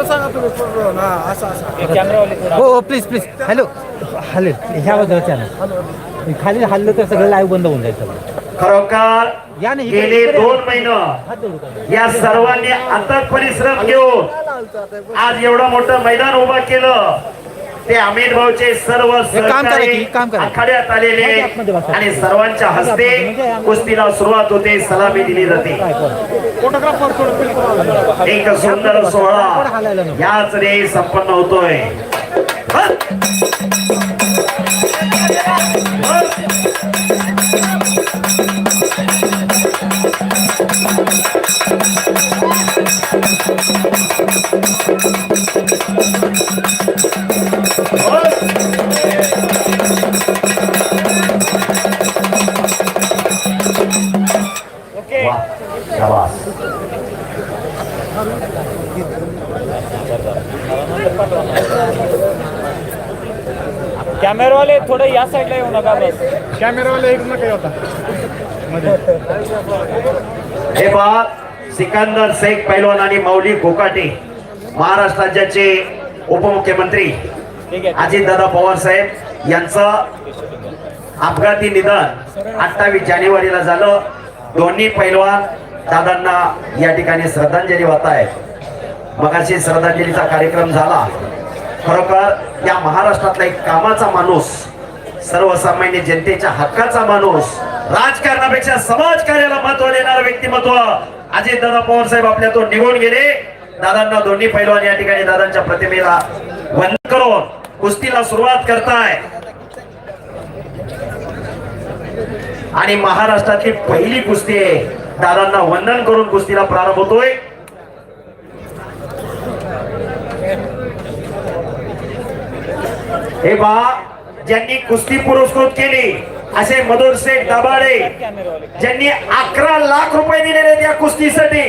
सांगा तुम्ही असं हो हो प्लीज प्लीज. हॅलो हॅलो ह्या बाजूला चॅनल खाली हल्लं तर सगळं लाईव्ह बंद होऊन जाईल सगळं. खरोखर या नाही गेले 2 महिने या सर्वांनी अथक परिश्रम घेऊन आज एवढं मोठं मैदान उभं केलं. ते अमित भाऊचे सर्व सहकारी आखाड्यात आलेले आणि सर्वांच्या हस्ते कुस्तीला सुरुवात होते, सलामी दिली जाते. एक सुंदर सोहळा याच रे संपन्न होतोय. कॅमेरावाले थोडं या साईडला येऊ नका बस. कॅमेरावाले एक नका होता. हे पहा सिकंदर शेख पैलवान आणि माऊली कोकाटे महाराष्ट्र राज्याचे उपमुख्यमंत्री अजितदादा पवार साहेब यांचं अपघाती निधन 28 जानेवारीला झालं. दोन्ही पैलवान दादांना या ठिकाणी श्रद्धांजली वाहत आहेत. मगाशी श्रद्धांजलीचा कार्यक्रम झाला. खरोखर या महाराष्ट्रातला एक कामाचा माणूस, सर्वसामान्य जनतेच्या हक्काचा माणूस, राजकारणापेक्षा समाजकार्याला महत्व देणारं व्यक्तिमत्व अजितदादा पवार साहेब आपल्यातून निघून गेले. दादांना दोन्ही पैलवान या ठिकाणी दादांच्या प्रतिमेला वंदन करून कुस्तीला सुरुवात करताय. आणि महाराष्ट्रातली पहिली कुस्ती आहे. दादांना वंदन करून कुस्तीला प्रारंभ होतोय. हे पहा ज्यांनी कुस्ती पुरस्कृत केली असे मधुर शेठ दाभाडे ज्यांनी 11 लाख रुपये दिलेले त्या कुस्तीसाठी.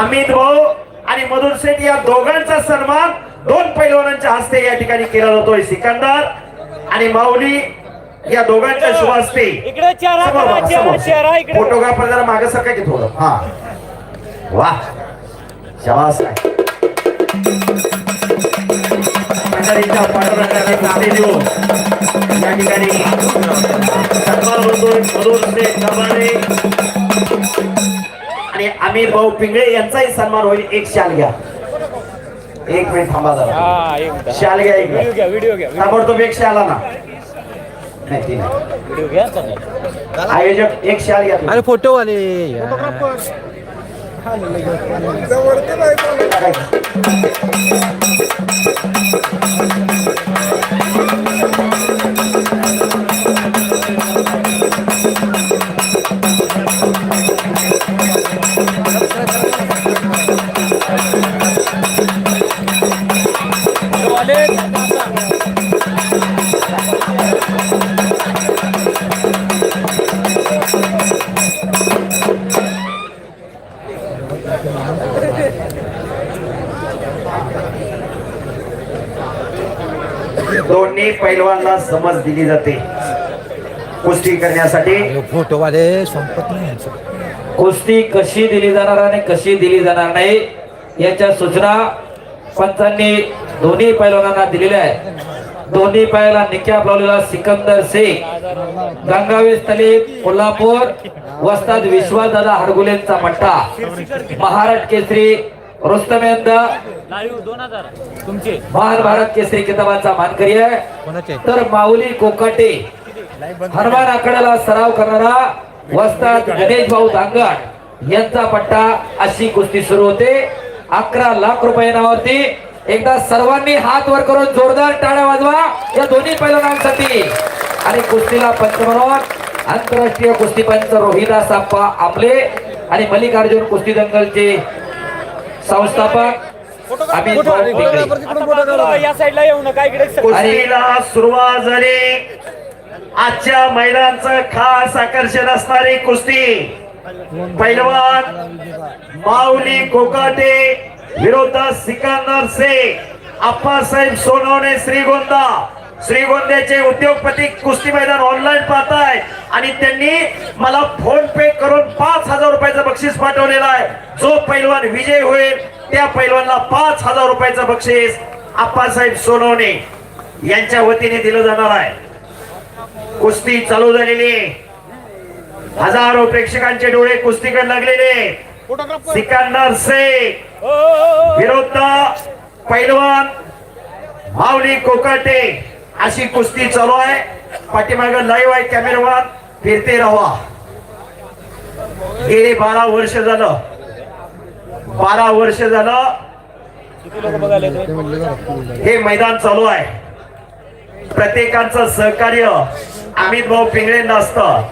अमित भाऊ आणि मधुर शेठ या दोघांचा सन्मान 2 पैलवानांच्या हस्ते या ठिकाणी केला जातोय. सिकंदर आणि माऊली या दोघांच्या शुभ हस्ते फोटोग्राफर जरा मागे सरका की थोडं. हा वा शाबास. या ठिकाणी आणि अमित भाऊ पिंगळे यांचाही सन्मान होईल. एक शाल घ्या. 1 मिनिट थांबा जरा. शाल घ्या. व्हिडिओ घ्या. ताबडतोब एक शाल आणा. आयोजक एक शाल घ्या. अरे फोटो वाले दोन्ही पैलवानला समज दिली जाते कुस्ती करण्यासाठी. फोटो वाले संपत नाही. कुस्ती कशी दिली जाणार आणि कशी दिली जाणार नाही याच्या सूचना पंचांनी दोन्ही पैलवानांना दिलेल्या आहेत. दोन्ही पायाला निकाब लावलेला सिकंदर शेख, गंगावेश स्थली कोल्हापूर, वस्ताद विश्वासदादा हडगुलेंचा मट्टा, महाराष्ट्र केसरी रुस्तमेंद तुमचे महान भारत केसरी किताबाचा मानकरी आहे. तर माऊली कोकाटे हनुमान आखाड्याला सराव करणारा वस्ताद गणेश भाऊ दांगड यांचा पट्टा. अशी कुस्ती सुरू होते. 11 लाख रुपये नावावरती. एकदा सर्वांनी हात वर करून जोरदार टाळ्या वाजवा या दोन्ही पैलवानांसाठी. आणि कुस्तीला पंच म्हणून आंतरराष्ट्रीय कुस्तीपंच रोहिदास आप्पा आमले आणि मल्लिकार्जुन कुस्ती दंगलचे संस्थापक अमित भाऊ पिंगळे. या साईडला येऊ नका. इकडे कुस्तीला सुरुवात झाली. आजच्या मैदानाचं खास आकर्षण असणारी कुस्ती पैलवान माऊली कोकाटे विरोधात सिकंदर शेख, आप्पासाहेब सोनवणे श्रीगोंदा श्रीगोंद्याचे उद्योगपती कुस्ती मैदान ऑनलाईन पाहताय आणि त्यांनी मला फोन पे करून 5,000 रुपयाचं बक्षीस पाठवलेलं आहे. जो पैलवान विजय होईल त्या पैलवानला 5,000 रुपयाचं बक्षीस आप्पासाहेब सोनवणे यांच्या वतीने दिलं जाणार आहे. कुस्ती चालू झालेली आहे. हजारो प्रेक्षकांचे डोळे कुस्तीकडे लागलेले. सिकंदर शेख विरुद्ध पैलवान माऊली कोकाटे अशी कुस्ती चालू आहे. पाठीमागे लाईव्ह आहे कॅमेरावर, फिरते राहा. गेली 12 वर्ष झालं, 12 वर्ष झालं किती लोक बघायला येतोय? हे मैदान चालू आहे. प्रत्येकांचं सहकार्य अमित भाऊ पिंगळे नसतं.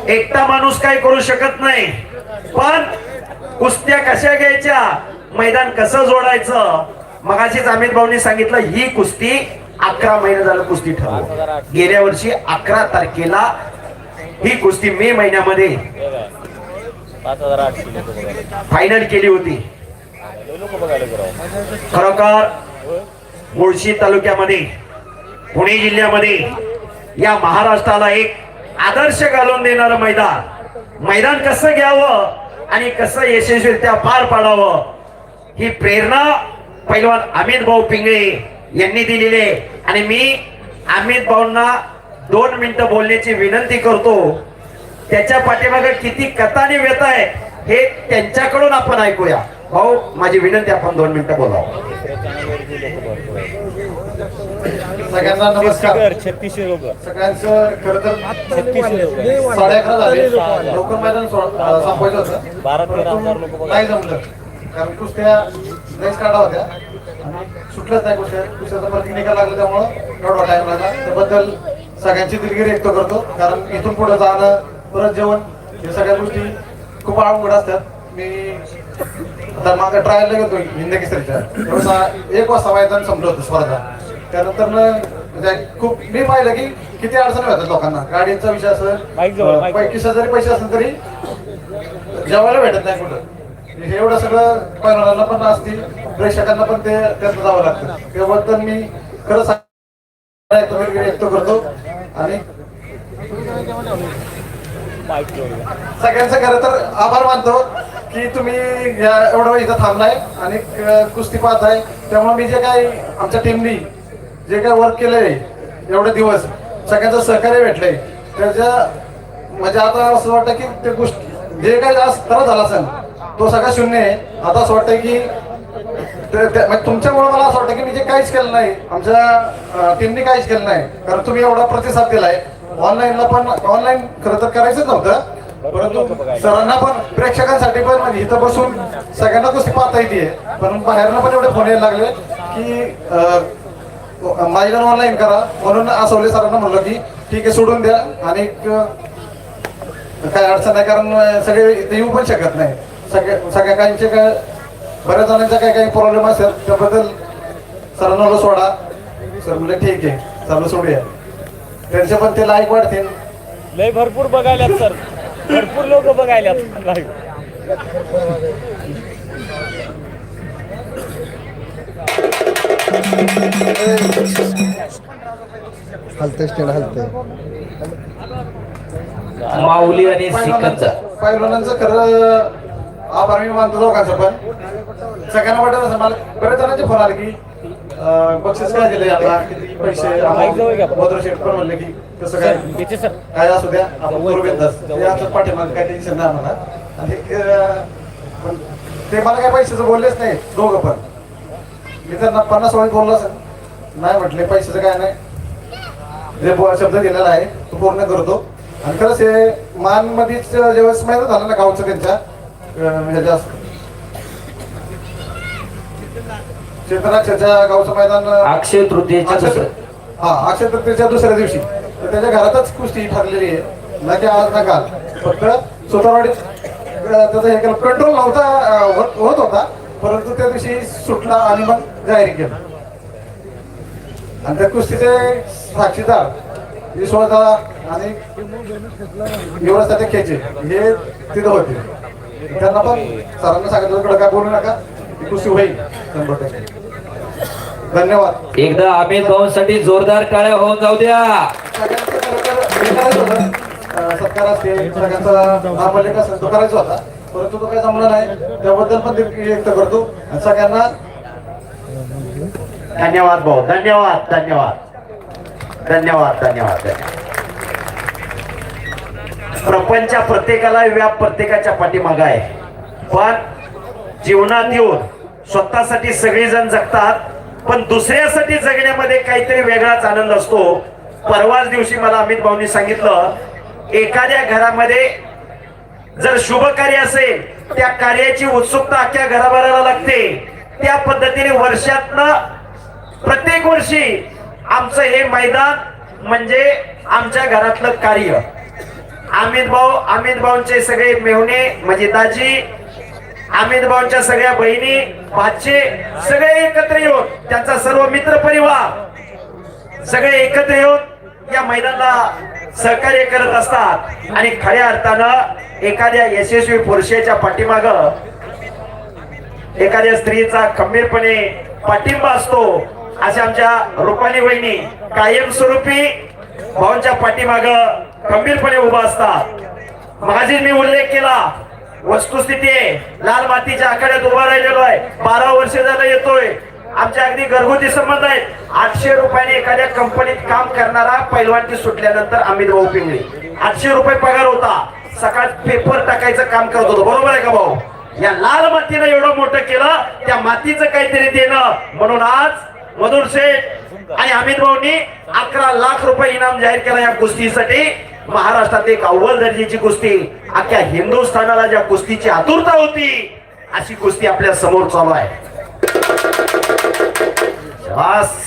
एकटा माणूस काय करू शकत नाही. पण कुस्त्या कशा घ्यायच्या, मैदान कसं जोडायचं, मगाशीच अमित भाऊनी सांगितलं. ही कुस्ती 11 महिने झालं कुस्ती ठरवली. गेल्या वर्षी 11 तारखेला ही कुस्ती मे महिन्यामध्ये 5,800 लोक बघायला. फायनल केली होती. लोक बघायला गेलो. खरोखर मुळशी तालुक्यामध्ये, पुणे जिल्ह्यामध्ये या महाराष्ट्राला एक आदर्श घालून देणारं मैदान कसं घ्यावं आणि कसं यशस्वीरित्या पार पाडावं ही प्रेरणा पैलवान अमित भाऊ पिंगळे यांनी दिलेली आहे. आणि मी अमित भाऊंना 2 मिनिटं बोलण्याची विनंती करतो. त्याच्या पाठीमागे किती कथा आणि व्यथा आहे हे त्यांच्याकडून आपण ऐकूया. भाऊ, माझी विनंती, आपण 2 मिनिटं बोलावं. सगळ्यांना नमस्कार. 3600 लोक. सगळ्यांचं खरं तर 3600 लोक. 11:30 झाले. लवकर मैदान संपवायचं होतं. 12-13 लोक बघायला. नाही जमलं, कारण कुस्त्या लयच काढा होत्या आणि सुटलंच नाही. कुस्त्याचा परत निकाल लागला, त्यामुळं एवढा टाइम लागला. त्याबद्दल सगळ्यांची दिलगिरी व्यक्त करतो. कारण इथून पुढे जाणं, परत जेवण, हे सगळ्या गोष्टी खूप अवघड असतात. मी आता मागे ट्रायलला गेलो हिंद केसरीच्या, 1 वाजता मैदान संपलं होतं स्पर्धा. त्यानंतर म्हणजे खूप मी पाहिलं की किती अडचणी होतात लोकांना. गाडीचा विषय असेल, खिशात जरी पैसे असले तरी जेवायला भेटत नाही कुठं. हे एवढं सगळं पैलवानांना पण असतील, प्रेक्षकांना पण ते त्यातलं जावं लागतं. त्याबद्दल मी खरंच व्यक्त करतो. आणि सगळ्यांचं खरं तर आभार मानतो की तुम्ही एवढं वेळ इथं थांबलाय आणि कुस्ती पाहताय. त्यामुळे मी जे काही आमच्या टीमनी जे काही वर्क केलंय एवढे दिवस, सगळ्यांचं सहकार्य भेटलंय, त्याच्या म्हणजे आता असं वाटतं की ते गोष्टी जे काही त्रास झाला असेल तो सगळा शून्य आहे. आता असं वाटतं की तुमच्यामुळे मला असं वाटतं की मी जे काहीच केलं नाही, आमच्या टीमनी काहीच केलं नाही. कारण तुम्ही एवढा प्रतिसाद दिलाय. ऑनलाईनला पण, ऑनलाईन खरं तर करायचंच नव्हतं, परंतु सरांना पण, प्रेक्षकांसाठी पण, म्हणजे इथं बसून सगळ्यांना कुस्ती पाहता येते. पण बाहेरनं पण एवढे फोन यायला लागले की मैदान ऑनलाईन करा. म्हणून आसवले सरांना म्हणलं की ठीक आहे, सोडून द्या. आणि काय अडचण नाही, कारण सगळे इथे येऊ पण शकत नाही. सगळ्या काहींचे काय, बऱ्याच जणांचा काही प्रॉब्लेम असेल, त्याबद्दल सरांना सोडा. सर म्हणजे ठीक आहे, चालू सोडूया. त्यांचे पण ते लाईक वाढतील. लय भरपूर बघायला सर, भरपूर लोक बघायला लाईव्ह. हलते स्टँड हलते. माऊली आणि सिकंदर पैलवानांचं खरं आभार मी मानतो दोघांचं. पण सगळ्यांना वाटत असं, मला बऱ्याच जणांचे फोन आले की बक्षीस काय दिले, आता किती पैसे. मधुर शेठ पण म्हणले की कसं काय असू द्या, आपण करू बिंदास. पाठीमागे काय टेन्शन नाही आम्हाला. आणि पण ते मला काय पैशाचं बोललेच नाही दोघं पण. मी त्यांना 50 वेळी बोललो असेल, नाही म्हटले पैशाचं काय नाही, जे शब्द दिलेला आहे तो पूर्ण करतो. आणि खरंच हे मानमध्येच ज्यावेळेस माहिती झालं ना गावचं त्यांच्या ह्याच्या क्षेत्राच्या गावचं मैदान, अक्षय तृतीयेच्या अक्षय तृतीयेच्या दुसऱ्या दिवशी त्याच्या घरातच कुस्ती ठरलेली आहे. ना की आज ना काल, फक्त सुतारवाडीत त्याचा हे केलं, कंट्रोल नव्हता होत होता, परंतु त्या दिवशी सुटला आणि मग जाहीर केलं. आणि त्या कुस्तीचे साक्षीदार विश्वासदादा आणि युवराज खेचे हे तिथं होते. त्यांना पण सरांना सांगितलं कडे काय बोलू नका, ती कुस्ती होईल 100%. धन्यवाद. एकदा अमित भाऊंसाठी जोरदार टाळ्या होऊन जाऊ द्या. सगळ्यांचं खरं तर हे करायचं होतं, सत्कार असते सगळ्यांचा नामलेख असेल तो करायचा होता, परंतु तो काही जमला नाही. त्याबद्दल पण व्यक्त करतो आणि सगळ्यांना धन्यवाद भाऊ. धन्यवाद धन्यवाद धन्यवाद धन्यवाद. प्रपंच प्रत्येकाला व्याप प्रत्येकाच्या पाठीमागे आहे, पण जीवनात येऊन स्वतःसाठी सगळेजण जगतात, पण दुसऱ्यासाठी जगण्यामध्ये काहीतरी वेगळाच आनंद असतो. परवाच दिवशी मला अमित भाऊंनी सांगितलं, एखाद्या घरामध्ये जर शुभ कार्य असेल त्या कार्याची उत्सुकता अख्ख्या घराभराला लागते. त्या पद्धतीने वर्षातनं प्रत्येक वर्षी आमचं हे मैदान म्हणजे आमच्या घरातलं कार्य. अमित भाऊंचे सगळे मेहुणे म्हणजे दाजी, अमित भाऊंच्या सगळ्या बहिणी भाचे सगळे एकत्र येऊन, त्यांचा सर्व मित्र परिवार सगळे एकत्र येऊन या मैदानाला सहकार्य करत असतात. आणि खऱ्या अर्थानं एखाद्या यशस्वी पुरुषाच्या पाठीमाग एखाद्या स्त्रीचा खंबीरपणे पाठिंबा असतो. अशा आमच्या रुपाली बहिणी कायमस्वरूपी भाऊंच्या पाठीमाग खंबीरपणे उभा असतात. माझी मी उल्लेख केला, वस्तुस्थिती आहे, लाल मातीच्या आखाड्यात उभा राहिलेलो आहे, 12 वर्ष झालं येतोय. आमच्या अगदी घरगुती संबंध आहेत. 800 रुपयाने एखाद्या कंपनीत काम करणारा पैलवानची सुटल्यानंतर अमित भाऊ पिंगळे 800 रुपये पगार होता. सकाळ पेपर टाकायचं काम करत होतो. बरोबर आहे का भाऊ? या लाल मातीनं एवढं मोठं केलं, त्या मातीचं काहीतरी देणं म्हणून आज मधुर शेठ आणि अमित भाऊंनी 11 लाख रुपये इनाम जाहीर केला या कुस्तीसाठी. महाराष्ट्रात एक अव्वल दर्जाची कुस्ती, अख्ख्या हिंदुस्थानाला ज्या कुस्तीची आतुरता होती अशी कुस्ती आपल्या समोर चालू आहे. बस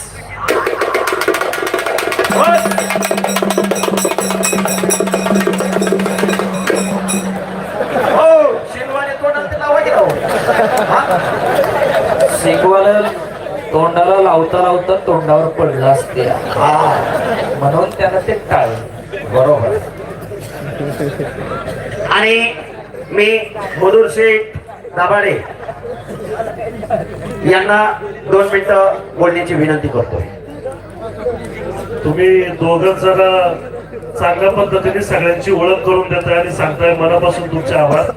शिकवायला तोंडाला लावता लावता तोंडावर पडलं असते, म्हणून त्यानं ते टाळलं. बरोबर. आणि मी मधुर शेठ दाभाडे यांना 2 मिनिटं बोलण्याची विनंती करतोय. तुम्ही दोघं जरा चांगल्या पद्धतीने सगळ्यांची ओळख करून देताय आणि सांगताय, मनापासून तुमचे आभार.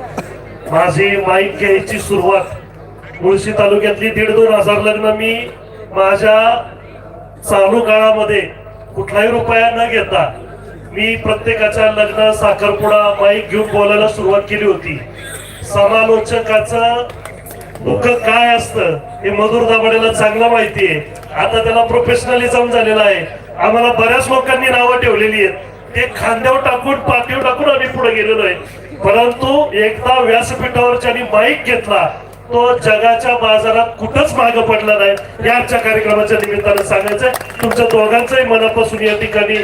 माझी माईक घ्यायची सुरुवात मुळशी तालुक्यातली 1,500-2 हजार लग्न मी माझ्या चालू काळामध्ये कुठलाही रुपया न घेता मी प्रत्येकाच्या लग्न साखरपुडा माईक घेऊन बोलायला सुरुवात केली होती. समालोचकाचं दुःख काय असतं हे मधुर दाभाडेला चांगलं माहिती आहे. आता त्याला प्रोफेशनलिझम झालेला आहे. आम्हाला बऱ्याच लोकांनी नावं ठेवलेली आहेत, ते खांद्यावर टाकून पाठीवर टाकून आम्ही पुढे गेलेलो आहे. परंतु एकदा व्यासपीठावर ज्यांनी माईक घेतला तो जगाच्या बाजारात कुठंच मागं पडला नाही. या आजच्या कार्यक्रमाच्या निमित्तानं सांगायचंय, तुमच्या दोघांचंही मनापासून या ठिकाणी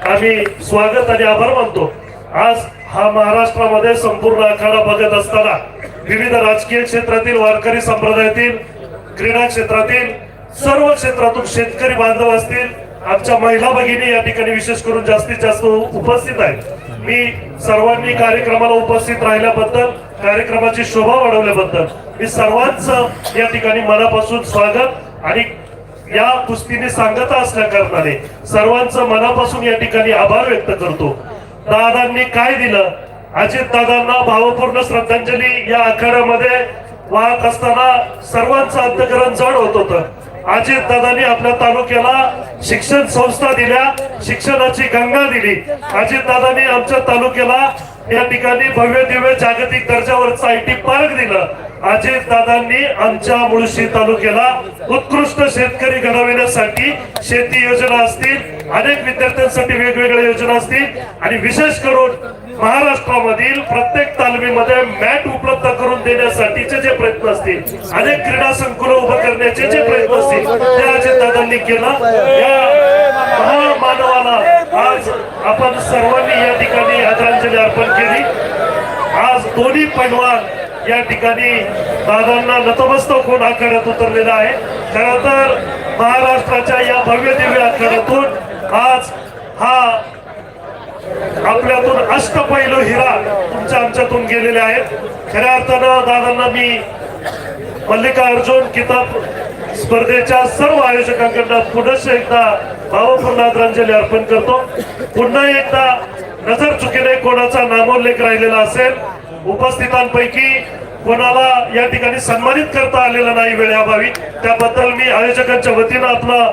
आम्ही स्वागत आणि आभार मानतो. आज हा महाराष्ट्रामध्ये संपूर्ण आखाडा बघत असताना विविध राजकीय क्षेत्रातील, वारकरी संप्रदायातील, क्रीडा क्षेत्रातील, सर्व क्षेत्रातून शेतकरी बांधव असतील, आमच्या महिला भगिनी या ठिकाणी विशेष करून जास्तीत जास्त उपस्थित आहेत. मी सर्वांनी कार्यक्रमाला उपस्थित राहिल्याबद्दल, कार्यक्रमाची शोभा वाढवल्याबद्दल मी सर्वांचं या ठिकाणी मनापासून स्वागत आणि या कुस्तीने सांगता असल्या कारणाने सर्वांचं मनापासून या ठिकाणी आभार व्यक्त करतो. दादांनी काय दिलं, अजित दादांना भावपूर्ण श्रद्धांजली या आखाड्यामध्ये वाहत असताना सर्वांचं अंतःकरण जड होत होतं. अजित दादांनी आपल्या तालुक्याला शिक्षण संस्था दिल्या, शिक्षणाची गंगा दिली. अजित दादांनी आमच्या तालुक्याला या ठिकाणी भव्य दिव्य जागतिक दर्जावरचं IT पार्क दिलं. अजित दादांनी आमच्या मुळशी तालुक्याला उत्कृष्ट शेतकरी घडविण्यासाठी शेती योजना असतील, अनेक विद्यार्थ्यांसाठी वेगवेगळ्या योजना असतील आणि विशेष करून महाराष्ट्रामधील प्रत्येक तालमीमध्ये मॅट उपलब्ध करून देण्यासाठीचे जे प्रयत्न असतील, अनेक क्रीडा संकुल उभं करण्याचे जे प्रयत्न असतील ते अजित दादांनी केलं. या महामानवाला आज आपण सर्वांनी या ठिकाणी आदरांजली अर्पण केली. आज दोन्ही पैलवान या ठिकाणी दादांना नतमस्तक होऊन आखाड्यात उतरलेला आहे. खरं तर महाराष्ट्राच्या या भव्य दिव्य आखाड्यातून आज हा आपल्यातून अष्टपैलू हिरा तुमच्या आमच्यातून गेलेले आहेत. खऱ्या अर्थानं दादांना मी मल्लिकार्जुन किताब स्पर्धेच्या सर्व आयोजकांकडून पुनश्च एकदा भावपूर्ण आदरांजली अर्पण करतो. पुन्हा एकदा नजर चुकीने कोणाचा नामोल्लेख राहिलेला असेल, उपस्थितांपैकी कोणाला या ठिकाणी सन्मानित करता आलेलं नाही वेळेअभावी, त्याबद्दल मी आयोजकांच्या वतीनं आपला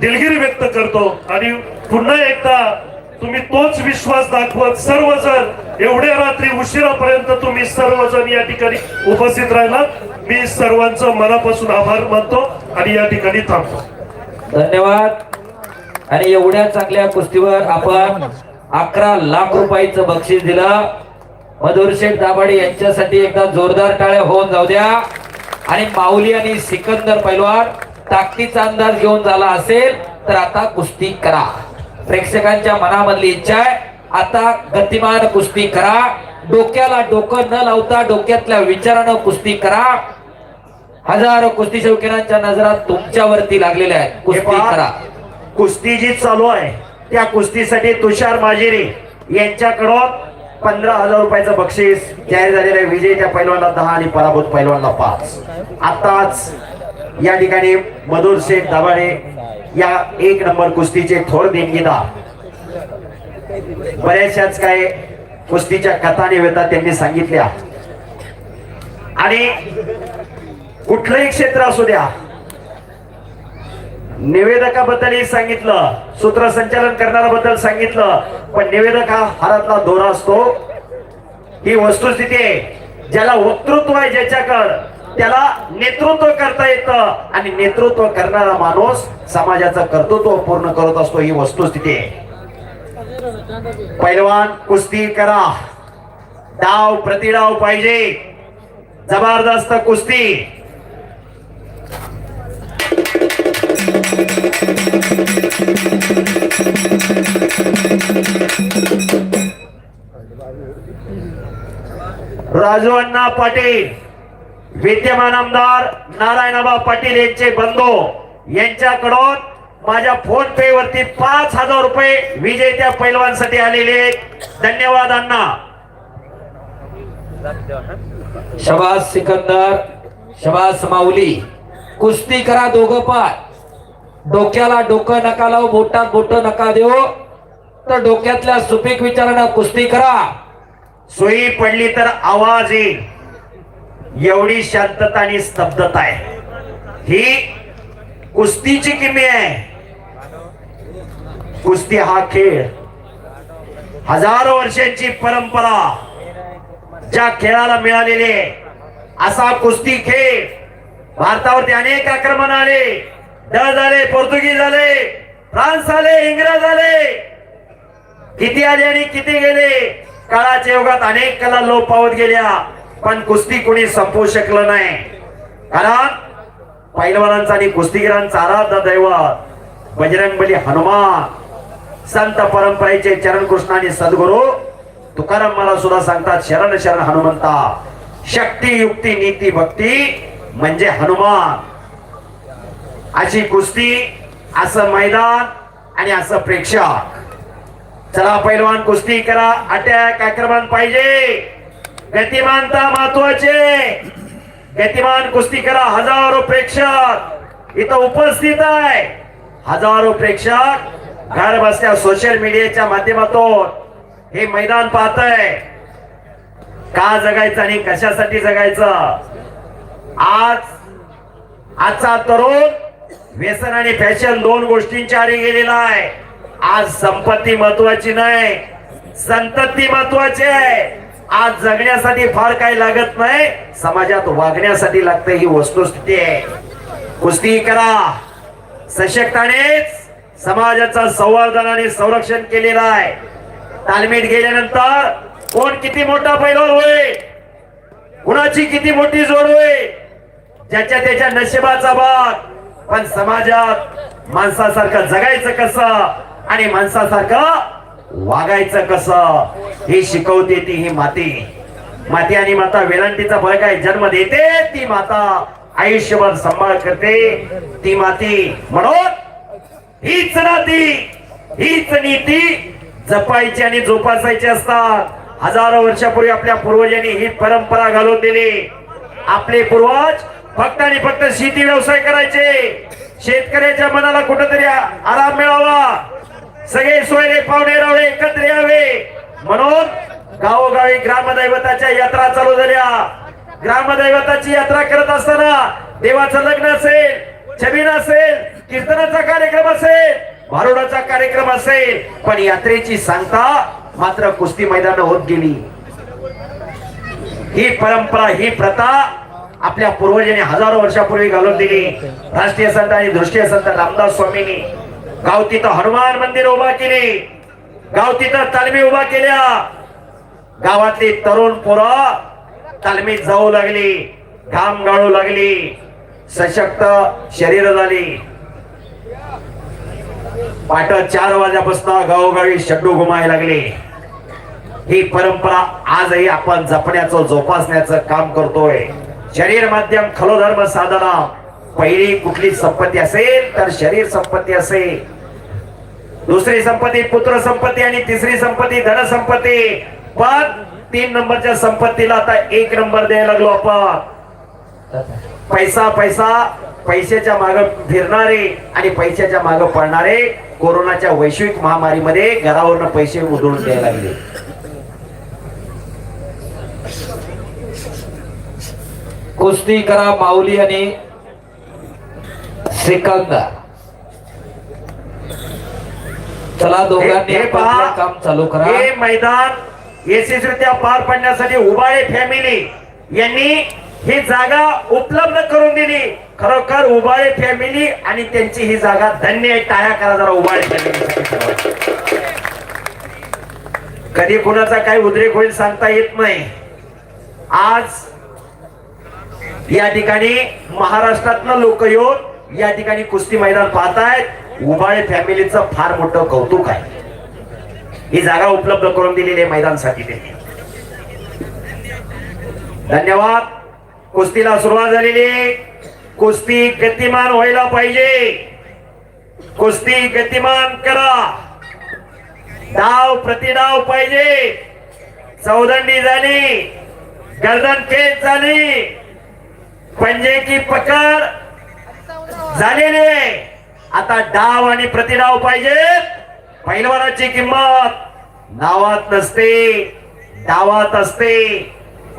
दिलगिरी व्यक्त करतो. आणि पुन्हा एकदा तुम्ही तोच विश्वास दाखवत सर्वजण एवढ्या रात्री उशिरापर्यंत तुम्ही सर्वजण या ठिकाणी उपस्थित राहिलात. मी सर्वांचं मनापासून आभार मानतो आणि या ठिकाणी थांबतो. धन्यवाद. आणि एवढ्या चांगल्या कुस्तीवर आपण 11 लाख रुपयाचं बक्षीस दिलं. मधुर शेठ दाभाडे यांच्यासाठी एकदा जोरदार टाळ्या होऊन जाऊ द्या. आणि माऊली आणि सिकंदर पैलवान ताकदीचा अंदाज घेऊन झाला असेल तर आता कुस्ती करा. प्रेक्षकांच्या मनामधली इच्छा आहे, आता गतिमान कुस्ती करा. डोक्याला डोकं न लावता डोक्यातल्या विचारानं कुस्ती करा. हजारो कुस्ती शौकीनांच्या नजरा तुमच्यावरती लागलेल्या आहेत. कुस्ती करा. कुस्ती जी चालू आहे त्या कुस्तीसाठी तुषार माजिरी यांच्याकडून 15,000 रुपयाचं बक्षीस जाहीर झालेलं आहे. विजयी पैलवानला 10 आणि पराभूत पैलवानला 5. आताच या ठिकाणी मधुर शेठ दाभाडे या 1 नंबर कुस्तीचे थोर देणगीदार, बऱ्याचशाच काय कुस्तीच्या कथा निवेदना त्यांनी सांगितल्या. आणि कुठलंही क्षेत्र असू द्या, निवेदकाबद्दलही सांगितलं, सूत्रसंचालन करणाऱ्याबद्दल सांगितलं, पण निवेदक हा हातातला दोरा असतो. ही वस्तुस्थिती आहे. ज्याला वक्तृत्व आहे ज्याच्याकडं त्याला नेतृत्व करता येतं आणि नेतृत्व करणारा माणूस समाजाचं कर्तृत्व पूर्ण करत असतो. ही वस्तुस्थिती आहे. पैलवान कुस्ती करा. डाव प्रतिडाव पाहिजे. जबरदस्त कुस्ती. राजू अण्णा पाटील, विद्यमान आमदार नारायणबा पाटील यांचे बंधू यांच्याकडून माझ्या फोन पे वरती 5,000 रुपये विजेत्या पैलवानसाठी आलेले. धन्यवाद अण्णा. शबास सिकंदर, शबास माऊली. कुस्ती करा दोघं पाय. डोक्याला डोकं नका लावू, बोटात बोट नका देऊ, तर डोक्यातल्या सुपीक विचारानं कुस्ती करा. सुई पडली तर आवाज येईल एवढी शांतता आणि स्तब्धता आहे. ही कुस्तीची किमी आहे. कुस्ती हा खेळ, हजारो वर्षांची परंपरा ज्या खेळाला मिळालेली आहे, असा कुस्ती खेळ. भारतावरती अनेक आक्रमण आले, डच आले, पोर्तुगीज आले, फ्रान्स आले, इंग्रज आले, किती आले आणि किती गेले. काळाच्या युगात अनेक कला लोप पावत गेल्या, पण कुस्ती कोणी संपवू शकलं नाही. कारण पैलवानांचा आणि कुस्तीगिरांचा आराध्य दैवत बजरंगबली हनुमान, संत परंपरेचे चरण कृष्ण आणि सद्गुरू तुकाराम मला सुद्धा सांगतात, शरण शरण हनुमंता. शक्ती युक्ती नीती भक्ती म्हणजे हनुमान. अशी कुस्ती, असं मैदान आणि असं प्रेक्षक. चला पैलवान कुस्ती करा. अटॅक आक्रमण पाहिजे. गतिमानता महत्वाचे. गतिमान कुस्ती करा. हजारो प्रेक्षक इथं उपस्थित आहे. हजारो प्रेक्षक घर बसल्या सोशल मीडियाच्या माध्यमातून हे मैदान पाहतय. का जगायचं आणि कशासाठी जगायचं. आजचा तरुण व्यसन आणि फॅशन 2 गोष्टींच्या आधी गेलेला आहे. आज संपत्ती महत्वाची नाही, संतती महत्वाची आहे. आज जगण्यासाठी फार काही लागत नाही, समाजात वागण्यासाठी लागतं. ही वस्तुस्थिती आहे. कुस्ती करा. सशक्तानेच समाजाचं संवर्धन आणि संरक्षण केलेलं आहे. तालमीत गेल्यानंतर कोण किती मोठा पैलवान होईल, कुणाची किती मोठी जोड होईल, ज्याच्या त्याच्या नशिबाचा भाग. पण समाजात माणसासारखं जगायचं कसं आणि माणसासारखं वागायचं कसं हे शिकवते ती ही माती आणि माता वेलांटीचा फरक आहे. जन्म देते ती माता, आयुष्यभर सांभाळ करते ती माती. म्हणून हीच नाती, हीच नीती जपायची आणि जोपासायची असतात. हजारो वर्षापूर्वी आपल्या पूर्वजांनी ही परंपरा घालून दिली. आपले पूर्वज फक्त आणि फक्त शेती व्यवसाय करायचे, शेतकऱ्याच्या मनाला कुठेतरी आराम मिळावा, सगळे सोयरे पाहुणे रावळे एकत्र यावे म्हणून गावोगावी ग्रामदैवताच्या यात्रा चालू झाल्या. ग्रामदैवताची यात्रा करत असताना देवाचं लग्न असेल, छबिन असेल, कीर्तनाचा कार्यक्रम असेल, भारुडाचा कार्यक्रम असेल, पण यात्रेची सांगता मात्र कुस्ती मैदान होत गेली. ही परंपरा, ही प्रथा आपल्या पूर्वजांनी हजारो वर्षापूर्वी घालून दिली. राष्ट्रीय संत आणि दृष्टीय संत रामदास स्वामींनी गाव तिथं हनुमान मंदिर उभा केले, गाव तिथं तालमी उभा केल्या. गावातली तरुण पोरं तालमीत जाऊ लागली, घाम गाळू लागली, सशक्त शरीर झाली. पाट 4 वाजल्यापासून गावोगावी शड्डू घुमायला लागले. ही परंपरा आजही आपण जपण्याचं, जोपासण्याचं काम करतोय. शरीर माध्यम खलो धर्म साधना. पहिली कुठली संपत्ती असेल तर शरीर संपत्ती असेल, दुसरी संपत्ती पुत्र संपत्ती आणि तिसरी संपत्ती धन संपत्ती. पण 3 नंबरच्या संपत्तीला आता 1 नंबर द्यायला लागलो आपण. पैसा पैसा, पैशाच्या मागे फिरणारे आणि पैशाच्या मागे पडणारे कोरोनाच्या वैश्विक महामारीमध्ये घरावरनं पैसे उधळून द्यायला लागले. कुस्ती करा माऊली आणि सिकंदर. चला दोघांनी हे पहा, आपलं काम चालू करा. हे मैदान यशस्वीरित्या पार पाडण्यासाठी उबाळे फॅमिली यांनी ही जागा उपलब्ध करून दिली. खरोखर उबाळे फॅमिली आणि त्यांची ही जागा धन्य आहे. टाळ्या करा जरा उबाळे फॅमिली. कधी कुणाचा काही उद्रेक होईल सांगता येत नाही. आज या ठिकाणी महाराष्ट्रातनं लोक येऊन या ठिकाणी कुस्ती मैदान पाहतायत. उबाळे फॅमिलीचं फार मोठं कौतुक आहे. ही जागा उपलब्ध करून दिलेली आहे मैदानासाठी त्यांनी. धन्यवाद. कुस्तीला सुरुवात झालेली. कुस्ती गतिमान व्हायला पाहिजे. कुस्ती गतिमान करा. डाव प्रतिडाव पाहिजे. चौदंडी झाली, गर्दन केस झाली, पंजे की पकड झालेली आहे. आता डाव आणि प्रतिडाव पाहिजे. पैलवानाची किंमत नावात नसते, डावात असते.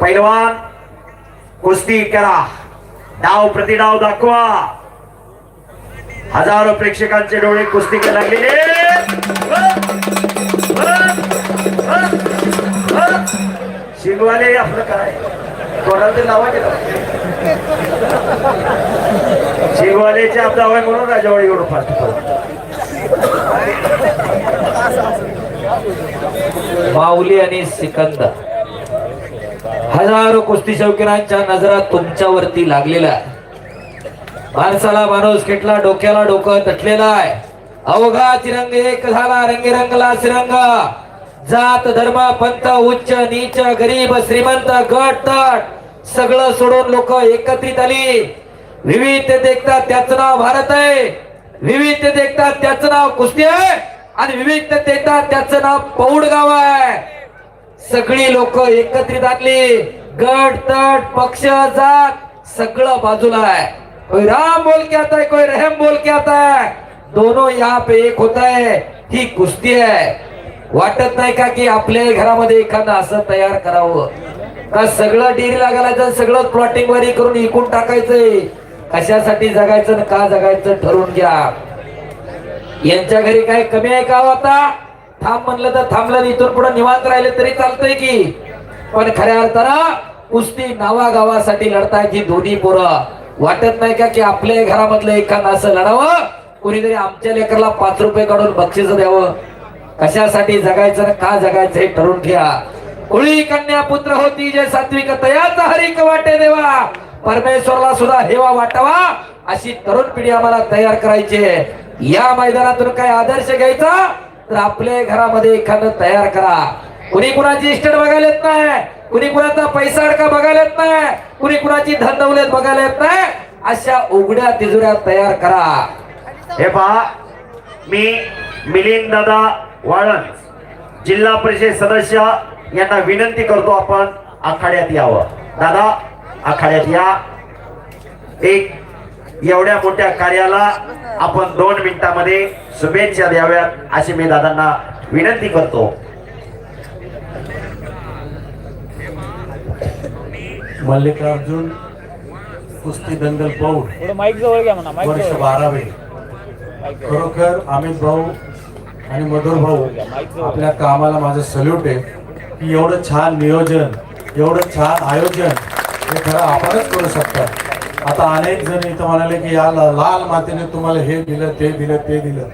पैलवान कुस्ती करा, डाव प्रतिडाव दाखवा. हजारो प्रेक्षकांचे डोळे कुस्ती लागलेले. शिंगवाले आपलं काय कोणाला ते नावा केलं. शिंगवालेचे आपला हवाय म्हणून राजावाडी एवढं फास्ट. माऊली आणि सिकंदर. हजारो कुस्ती शौकीनांच्या नजरा तुमच्यावरती लागलेला आहे. माणसाला माणूस खेटला, डोक्याला डोकं तटलेला आहे. अवघा तिरंग एक झाला, रंगीरंगला तिरंग. जात धर्म पंथ उच्च नीच गरीब श्रीमंत गट तट सगळं सोडून लोक एकत्रित आली. विविध देखतात त्याचं नाव भारत आहे, विविध देखतात त्याचं नाव कुस्ती आहे आणि विविध देखतात त्याचं नाव पौड गाव आहे. सगळी लोक एकत्रित आली. गट तट पक्ष जात सगळं बाजूला आहे. कोई राम बोल के आता है, कोई रहम बोल के आता है. दोनों यहाँ पे एक होता है. ही कुस्ती है. वाटत नाही का की आपल्या घरामध्ये एखादं असं तयार करावं का सगळं डेअरीला घालायचं, सगळं प्लॉटिंग वारी करून इकून टाकायचंय. कशासाठी जगायचं का जगायचं ठरवून घ्या. यांच्या घरी काय कमी आहे का होता. थांब म्हणलं तर थांबलं, इथून पुढे निवांत राहिले तरी चालतंय की. पण खऱ्या अर्थानं कुस्ती नावागावासाठी लढतायत ही दोन्ही पोरं. वाटत नाही का की आपल्या घरामधलं एखादं असं लढावं, कोणीतरी आमच्या लेकरला 5 रुपये काढून बक्षीस द्यावं. कशासाठी जगायचं का जगायचं हे ठरवून घ्या. कुळी कन्या पुत्र होती जे सात्विक तयाचा हरिक वाटे देवा. परमेश्वरला सुद्धा हेवा वाटावा अशी तरुण पिढी आम्हाला तयार करायची आहे. या मैदानातून काय आदर्श घ्यायचा तर आपल्या घरामध्ये एखादं तयार करा. कुणी कुणाची इस्टेट बघायला येत नाही, कुणी कुणाचा पैसा अडका बघायला येत नाही, कुणी कुणाची धन दौलत बघायला येत नाही. अशा उघड्या तिजोऱ्या तयार करा. हे पहा, मी मिलिंद दादा वाळन जिल्हा परिषद सदस्य यांना विनंती करतो आपण आखाड्यात यावं. दादा आखाड्यात या. एक एवढ्या मोठ्या कार्याला आपण 2 मिनिटांमध्ये शुभेच्छा द्याव्यात अशी मी दादांना विनंती करतो. मल्लिकार्जुन कुस्ती दंगल पौड थोडं माईक जवळ घ्या म्हणा, माईक वर्ष जवळ 12वे. खरोखर अमित भाऊ आणि मधुर भाऊ आपल्या कामाला माझं सल्यूट आहे की एवढं छान नियोजन, एवढं छान आयोजन हे खरं आपणच करू शकतात. आता अनेक जण इथं म्हणाले की या लाल मातीने तुम्हाला हे दिलं, ते दिलं, ते दिलं.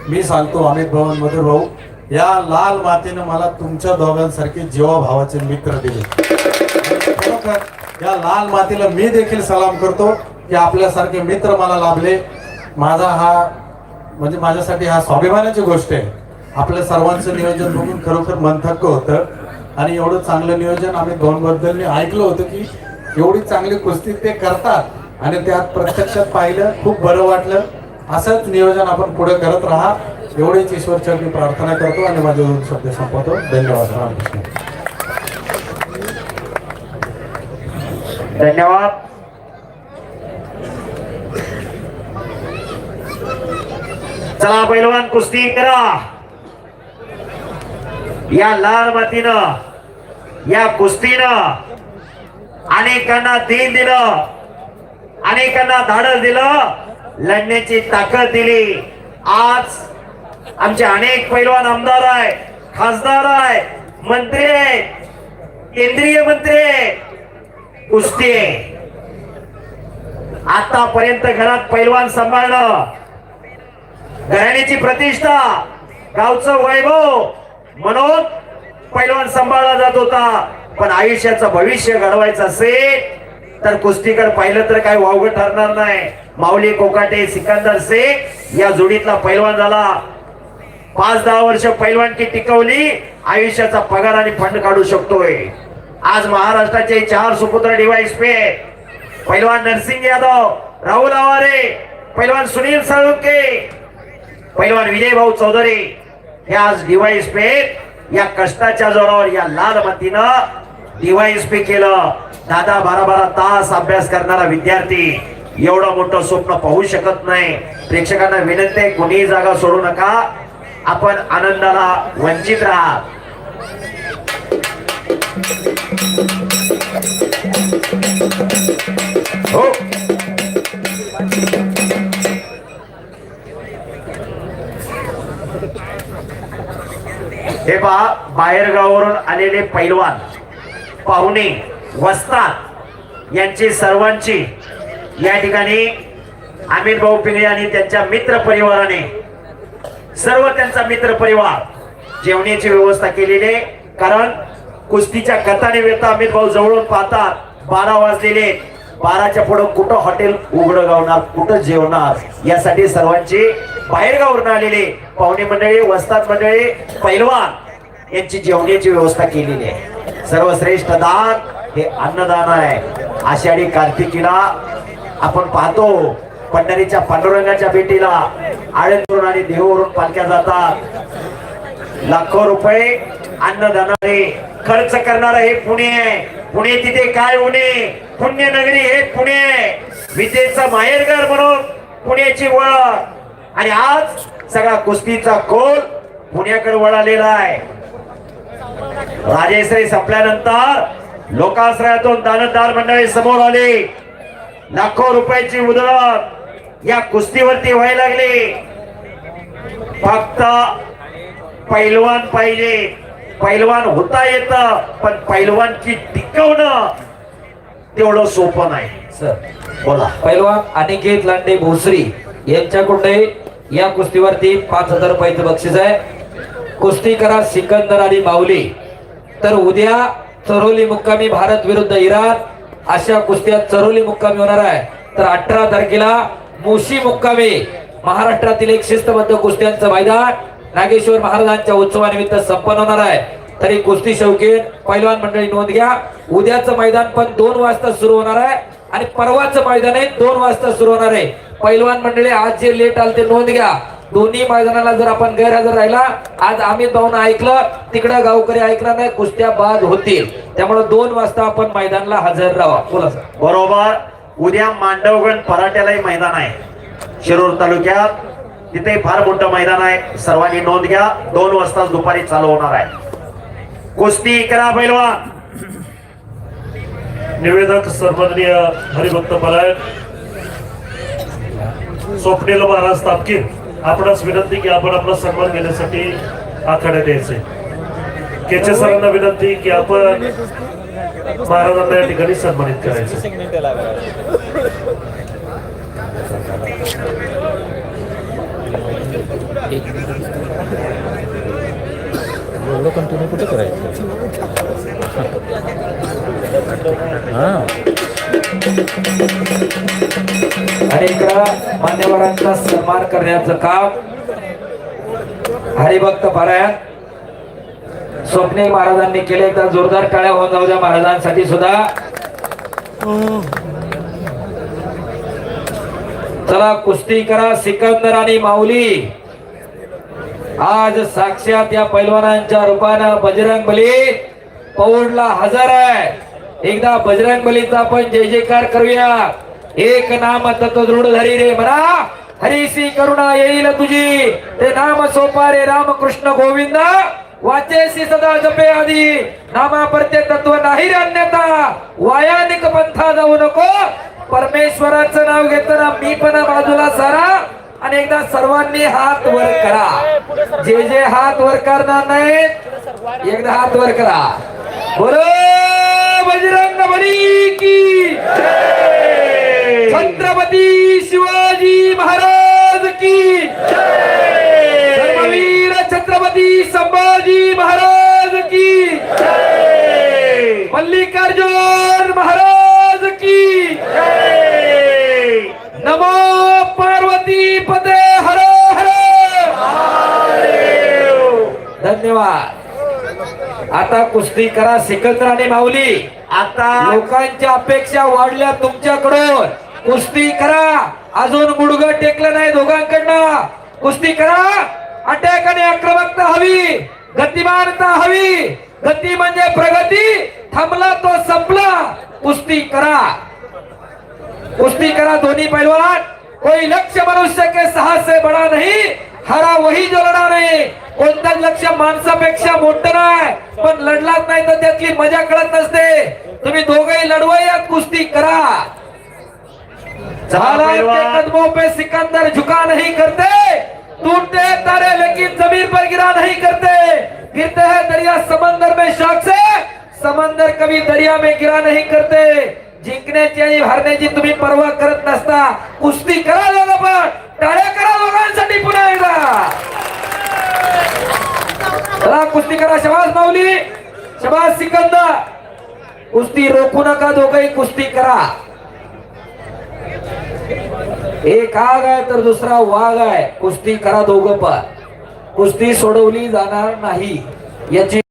मी सांगतो अमित भाऊ आणि मधुर भाऊ, या लाल मातीने मला तुमच्या दोघांसारखे जीवाभावाचे मित्र दिले. खरोखर या लाल मातीला मी देखील सलाम करतो की आपल्यासारखे मित्र मला लाभले. माझा हा म्हणजे माझ्यासाठी हा स्वाभिमानाची गोष्ट आहे. आपल्या सर्वांचं नियोजन बघून खरोखर मन थक्क होतं. आणि एवढं चांगलं नियोजन आम्ही दोनबद्दल मी ऐकलं होतं की एवढी चांगली कुस्ती ते करतात आणि त्यात प्रत्यक्षात पाहिलं, खूप बरं वाटलं. असंच नियोजन आपण पुढे करत राहा एवढीच ईश्वरचरणी प्रार्थना करतो आणि माझे 2 शब्द संपवतो. धन्यवाद. रामकृष्ण. धन्यवाद. चला पैलवान कुस्ती करा. या लाल मातीनं, या कुस्तीनं अनेकांना दिन दिलं, अनेकांना धाडस दिलं, लढण्याची ताकद दिली. आज आमचे अनेक पैलवान आमदार आहे, खासदार आहे, मंत्री आहे, केंद्रीय मंत्री आहे, कुस्ती आहे. आतापर्यंत घरात पैलवान सांभाळणं, घराण्याची प्रतिष्ठा, गावचं वैभव म्हणून पैलवान सांभाळला जात होता. पण आयुष्याचं भविष्य घडवायचं असेल तर कुस्तीकडे पाहिलं तर काय वावगं ठरणार नाही. माऊली कोकाटे, सिकंदर शेख या जोडीतला पैलवान झाला. 5-10 वर्ष पैलवानकी टिकवली, आयुष्याचा पगार आणि फंड काढू शकतोय. आज महाराष्ट्राचे 4 सुपुत्र डीवायएसपी, पैलवान नरसिंग यादव, राहुल आवारे, पैलवान सुनील साळुंके, पैलवान विजय भाऊ चौधरी हे आज डीवायएसपी या कष्टाच्या जोरावर या लाल मातीनं डीवायएसपी केलं. दादा 12-12 तास अभ्यास करणारा विद्यार्थी एवढं मोठं स्वप्न पाहू शकत नाही. प्रेक्षकांना विनंती आहे, कोणीही जागा सोडू नका, आपण आनंदाला वंचित राहा. हो, हे पहा, बाहेर गावावरून आलेले पैलवान पाहुणे वस्ताद यांची सर्वांची या ठिकाणी अमित भाऊ पिंगळे आणि त्यांच्या मित्र परिवाराने, सर्व त्यांचा मित्र परिवार जेवणाची व्यवस्था केलेली आहे. कारण कुस्तीच्या कथाने वेळता अमित भाऊ जवळून पाहतात 12 वाजलेले, 12च्या पुढे कुठं हॉटेल उघडं गावणार, कुठं जेवणार, यासाठी सर्वांची बाहेरगावरून आलेले पाहुणे मंडळी, वस्ताद मंडळी, पैलवान यांची जेवणाची व्यवस्था केलेली आहे. सर्वश्रेष्ठ दान हे अन्नदान आहे. आषाढी कार्तिकीला आपण पाहतो पंढरीच्या पांडुरंगाच्या भेटीला आळंदीवरून आणि देहूवरून पालख्या जातात. लाखो रुपये अन्नदानाने खर्च करणार हे पुणे आहे. पुणे तिथे काय होणे, पुण्यनगरी हे पुणे, विद्येचं माहेरघर म्हणून पुण्याची ओळख. आणि आज सगळा कुस्तीचा कोल पुण्याकडे वळालेला आहे. राजेश्री संपल्यानंतर लोकाश्रयातून दानदार मंडळी समोर आले. लाखो रुपयाची उधळण या कुस्तीवरती व्हायला लागली. फक्त पैलवान पाहिजे, पैलवान होता येत, पण पैलवानची टिकवणं तेवढं सोपं नाही. सर बोला. पैलवान अनिकेत लांडे भोसरी यांच्याकडे या कुस्तीवरती 5000 रुपयाचं बक्षीस आहे. कुस्ती करा सिकंदर आणि माऊली. तर उद्या चरोली मुक्कामी भारत विरुद्ध इराण अशा कुस्त्या चरोली मुक्कामी होणार आहे. तर 18 तारखेला मुशी मुक्कामी महाराष्ट्रातील एक शिस्तबद्ध कुस्त्यांचं मैदान नागेश्वर महाराजांच्या उत्सवानिमित्त संपन्न होणार आहे. तरी कुस्ती शौकीन पैलवान मंडळी नोंद घ्या. उद्याचं मैदान पण 2 वाजता सुरू होणार आहे आणि परवाचं मैदान आहे 2 वाजता सुरू होणार आहे. पैलवान मंडळी आज जे लेट आल ते नोंद घ्या. दोन्ही मैदानाला जर आपण गैरहजर राहिला, आज अमित भाऊन ऐकलं, तिकडे गावकरी ऐकला नाही, कुस्त्या बाद होतील. त्यामुळे 2 वाजता आपण मैदानाला हजर राहा. बोला सर. बरोबर. उद्या मांडवगण पराठ्यालाही मैदान आहे शिरूर तालुक्यात, तिथे फार मोठं मैदान आहे, सर्वांनी नोंद घ्या. 2 वाजता दुपारी चालू होणार आहे. कुस्ती करा पैलवान. निवेदक सन्माननीय हरिभक्त परायण स्वप्नील महाराज तापकीर, आपणास विनंती की आपण आपला सन्मान घेण्यासाठी आखाड्यात यायचे. केचे सरांना विनंती की आपण महाराजांना या ठिकाणी सन्मानित करायचं. एवढं कंटिन्यू कुठे करायचं? हां आणि इकडं मान्यवरांचा सन्मान करण्याचं काम हरिभक्त पारायण स्वप्नील महाराजांनी केले. एकदा जोरदार टाळ्या होऊन जाऊ द्या महाराजांसाठी सुद्धा. चला कुस्ती करा सिकंदर आणि माऊली. आज साक्षात या पैलवानांच्या रूपानं बजरंग बली पौडला हजर आहे. एकदा बजरंग बलीचा आपण जय जयकार करूया. एक नाम तत्वदृढ धरी रे म्हणा, हरीसी करुणा येईल तुझी. ते नाम सोपारे रामकृष्ण गोविंद, वाचेसी सदा जपे आधी. नामा परते तत्व नाही रे अन्यथा, वायानिक पंथा जाऊ नको. परमेश्वराचं नाव घेताना मी पण बाजूला सारा. आणि एकदा सर्वांनी हात वर करा. जे जे हात वर करणार नाहीत एकदा हात वर करा. बोलो बजरंग बली की जय. छत्रपती शिवाजी महाराज की जय. धर्मवीर छत्रपती संभाजी महाराज की जय. मल्लिकार्जुन महाराज की जय. नमो पार्वती पते हर हर महादेव. धन्यवाद. आता कुस्ती करा सिकंदर आणि माऊली. आता लोकांच्या अपेक्षा वाढल्या तुमच्याकडून. कुस्ती करा. अजून गुडघं टेकलं नाही दोघांकडनं. कुस्ती करा. अटॅक आणि आक्रमकता हवी, गतिमानता हवी. गती म्हणजे प्रगती. थांबला तो संपला. कुस्ती करा. कुस्ती करा दोन्ही पहलवान. कोई लक्ष्य मनुष्य के साहस से बड़ा नहीं, हरा वही जो लढा नाही. कोणताच लक्ष्य माणसापेक्षा मोठं नाही, पण लढलाच नाही तर त्यातली मजा कळत नसते. तुम्ही दोघेही लढवयात कुस्ती करा. कदमों पे सिकंदर झुका नहीं करते, टूटते हैं तारे लेकिन जमीन पर गिरा नहीं करते. गिरते हैं दरिया समंदर में शौक से, समंदर कभी दरिया में गिरा नहीं करते. जिंकण्याची आणि हारण्याची तुम्ही पर्वा करत नसता. कुस्ती करा लोक, पण टाळ्या करा लोकांसाठी पुन्हा एकदा. चला कुस्ती करा. शबास माऊली, शबास सिकंदर. कुस्ती रोखू नका, दोघंही कुस्ती करा. एक आग आहे तर दुसरा वाघ आहे. कुस्ती करा दोघं पण. कुस्ती सोडवली जाणार नाही याची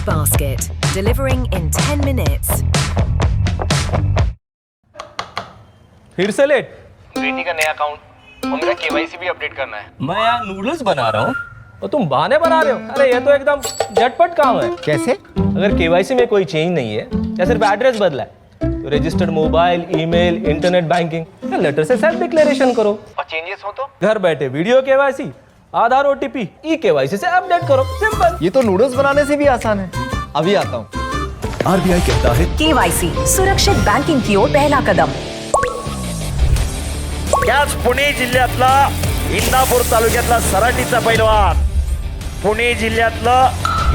Basket, delivering in 10 minutes. फिर से लेट। बेटी का नया अकाउंट और मेरा केवाईसी भी अपडेट करना है। मैं यहाँ नूडल्स बना रहा हूँ और तुम बहाने बना रहे हो। अरे ये तो एकदम झटपट काम है। कैसे? अगर केवाईसी में कोई चेंज नहीं है या सिर्फ एड्रेस बदला है तो registered mobile, email, internet banking या लेटर से सेल्फ डिक्लेरेशन करो। और चेंजेस हो तो घर बैठे वीडियो केवाईसी, आधार, ओटीपी, ई केवाईसी से अपडेट करो। सिंपल। ये तो नूडल्स बनाने से भी आसान है। अभी आता हूँ। आरबीआई कहता है KYC सुरक्षित बैंकिंग की ओर पहला कदम। त्याच पुणे जिल्ह्यातला इंदापूर तालुक्यातला सराटीचा पैलवान, पुणे जिल्ह्यातलं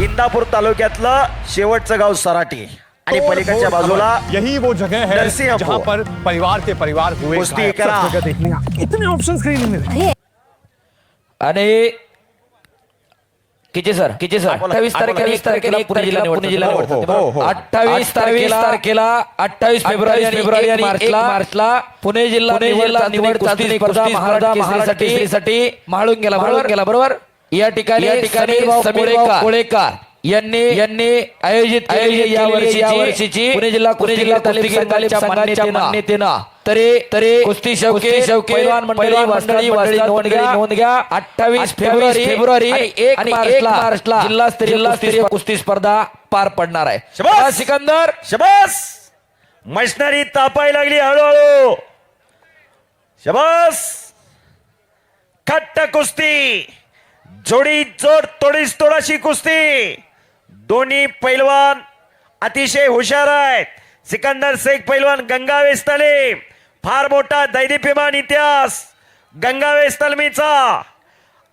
इंदापूर तालुक्यातलं शेवटचं गाव सराटी आणि पलीकडच्या बाजूला यही वो जगह है नरसिंहपुर। जहाँ पर परिवार के परिवार हुए कुस्ती गायब। करा। सब जगह देखने का। इतने ऑप्शंस कहीं नहीं मिले। आणि किती सर 28 तारखेला पुणे जिल्हा निवडणूक. 28 तारखेला 28 फेब्रुवारी आणि 1 मार्चला पुणे जिल्हा निवड कुस्ती स्पर्धा महाराष्ट्रासाठी माळून गेला बरोबर. या ठिकाणी समीर कोळेकर यांनी आयोजित या वर्षीची पुणे जिल्हा कुस्ती संघाच्या मान्यतेनं तरी कुस्ती शौके पैलवान मंडळी नोंद घ्या. 28 फेब्रुवारी आणि 1 मार्चला जिल्हास्तरीय कुस्ती स्पर्धा पार पडणार आहे. शबास सिकंदर, शबास. मशिनरी तापायला लागली हळूहळू. शबास. खट्ट कुस्ती, जोडी जोड तोडीस तोडाशी कुस्ती. दोन्ही पैलवान अतिशय हुशार आहेत. सिकंदर शेख पैलवान गंगावेस तालीम, फार मोठा दैदिप्यमान इतिहास गंगावेस तालमीचा.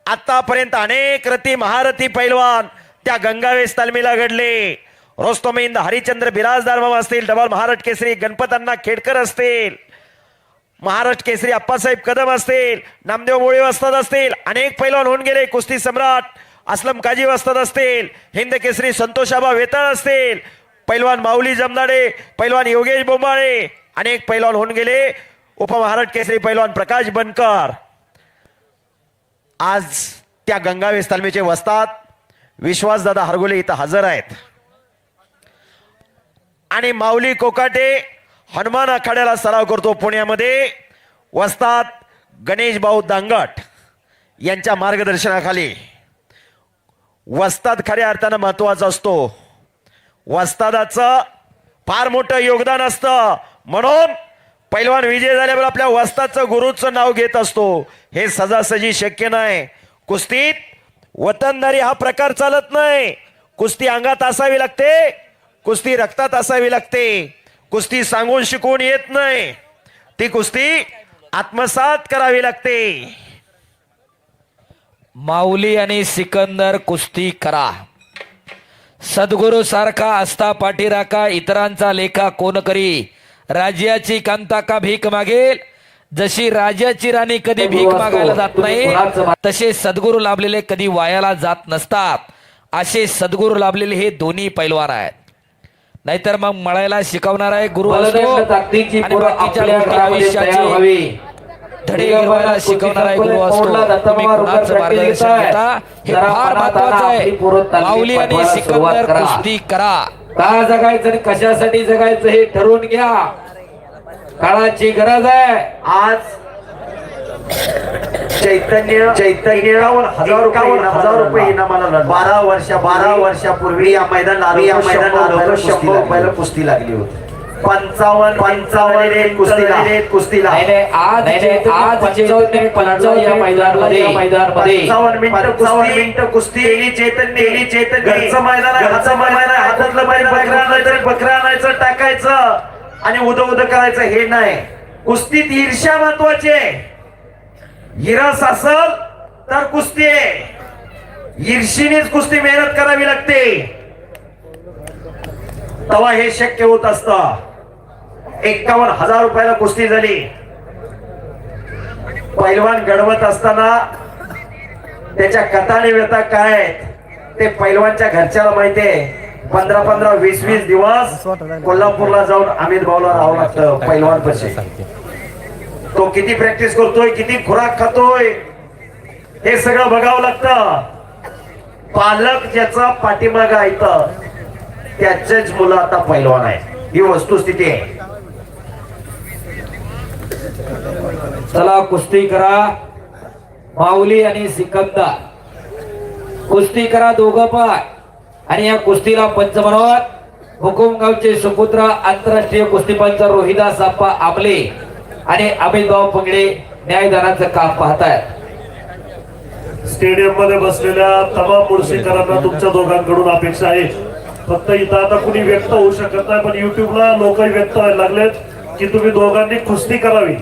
आतापर्यंत अनेक रती महारथी पैलवान त्या गंगावेस तालमीला घडले. रोस्तोमिंद हरिचंद्र बिराजदार मामा असतील, डबल महाराष्ट्र केसरी गणपत अण्णा खेडकर असतील, महाराष्ट्र केसरी अप्पासाहेब कदम असतील, नामदेव मोळे वस्ताद असतील, अनेक पैलवान होऊन गेले. कुस्ती सम्राट असलम काजी वस्ताद असतील, हिंद केसरी संतोषाबा वेताळ असतील, पैलवान माऊली जमदाडे, पैलवान योगेश बोंबाळे, अनेक पैलवान होऊन गेले. उपमहाराष्ट्र केसरी पैलवान प्रकाश बनकर आज त्या गंगावेस तालमीचे वस्ताद विश्वासदादा हरगोले इथं हजर आहेत. आणि माऊली कोकाटे हनुमान आखाड्याला सराव करतो पुण्यामध्ये. वस्ताद गणेश भाऊ दांगट यांच्या मार्गदर्शनाखाली. वस्ताद खऱ्या अर्थानं महत्वाचा असतो. वस्तादाचं फार मोठं योगदान असतं. म्हणून पैलवान विजय झाल्यावर आपल्या वस्तादचं गुरुचं नाव घेत असतो. हे सहजासहजी शक्य नाही. कुस्तीत वतनदारी हा प्रकार चालत नाही. कुस्ती अंगात असावी लागते, कुस्ती रक्तात असावी लागते. कुस्ती सांगून शिकवून येत नाही, ती कुस्ती आत्मसात करावी लागते. माऊली आणि सिकंदर कुस्ती करा. सद्गुरु सारखा असता पाठीराखा, इतरांचा लेखा कोण करी. राज्याची कांता का भीक मागेल. जशी राजाची राणी कधी भीक मागायला जात नाही, तसे सद्गुरु लाभलेले कधी वायाला जात नसतात. असे सद्गुरु लाभलेले हे दोन्ही पैलवान आहेत. नाहीतर मग मळायला शिकवणार आहे गुरु असतो आणि बाकीच्या गोष्टी आयुष्याची धडे गिरवायला शिकवणार आहे गुरु असतो. तुम्ही कुणाचं मार्गदर्शन घेता हे फार महत्वाचं आहे. माऊली आणि सिकंदर कुस्ती करा. का जगायचं आणि कशासाठी जगायचं हे ठरवून घ्या. काळाची गरज आहे. आज चैतन्य 51,000 रुपये इनामाला 12 वर्षापूर्वी या मैदानात 100 रुपयाला कुस्ती लागली होती. 55 कुस्तीला आज या मैदानामध्ये 55 मिनिटं कुस्ती. चैतन्य घरचं मैदान आहे, हातचं मैदान आहे. हातातलं बैल बकरा आणायचं टाकायचं आणि उद करायचं हे नाही. कुस्तीत ईर्ष्या महत्वाची आहे. हिरस असल तर कुस्ती आहे. ईर्षीनेच कुस्ती मेहनत करावी लागते, तेव्हा हे शक्य होत असतं. 51,000 रुपयाला कुस्ती झाली. पैलवान घडवत असताना त्याच्या कथा आणि व्यथा काय आहेत ते पैलवानच्या घरच्याला माहितीये. 15-15, 20-20 दिवस कोल्हापूरला जाऊन अमित भाऊला राहावं लागतं पैलवान पाशी. तो किती प्रॅक्टिस करतोय, किती खुराक खातोय, हे सगळं बघावं लागतं. पालक ज्याचा पाठीमागा येतं त्याचेच मुलं आता पैलवान आहेत, ही वस्तुस्थिती आहे. चला कुस्ती करा माऊली आणि सिकंदर, कुस्ती करा दोघं पण. आणि या कुस्तीला पंच म्हणून हुकुमगावचे सुपुत्र आंतरराष्ट्रीय कुस्तीपंच रोहिदास आप्पा आमले आणि अमितभाऊ पंगडे न्यायदानाचं काम पाहतायत. स्टेडियम मध्ये बसलेल्या तमाम मुळशीकरांना तुमच्या दोघांकडून अपेक्षा आहे, फक्त इथं आता कुणी व्यक्त होऊ शकत नाही, पण युट्यूबला लोक व्यक्त व्हायला लागलेत की तुम्ही दोघांनी कुस्ती करावी.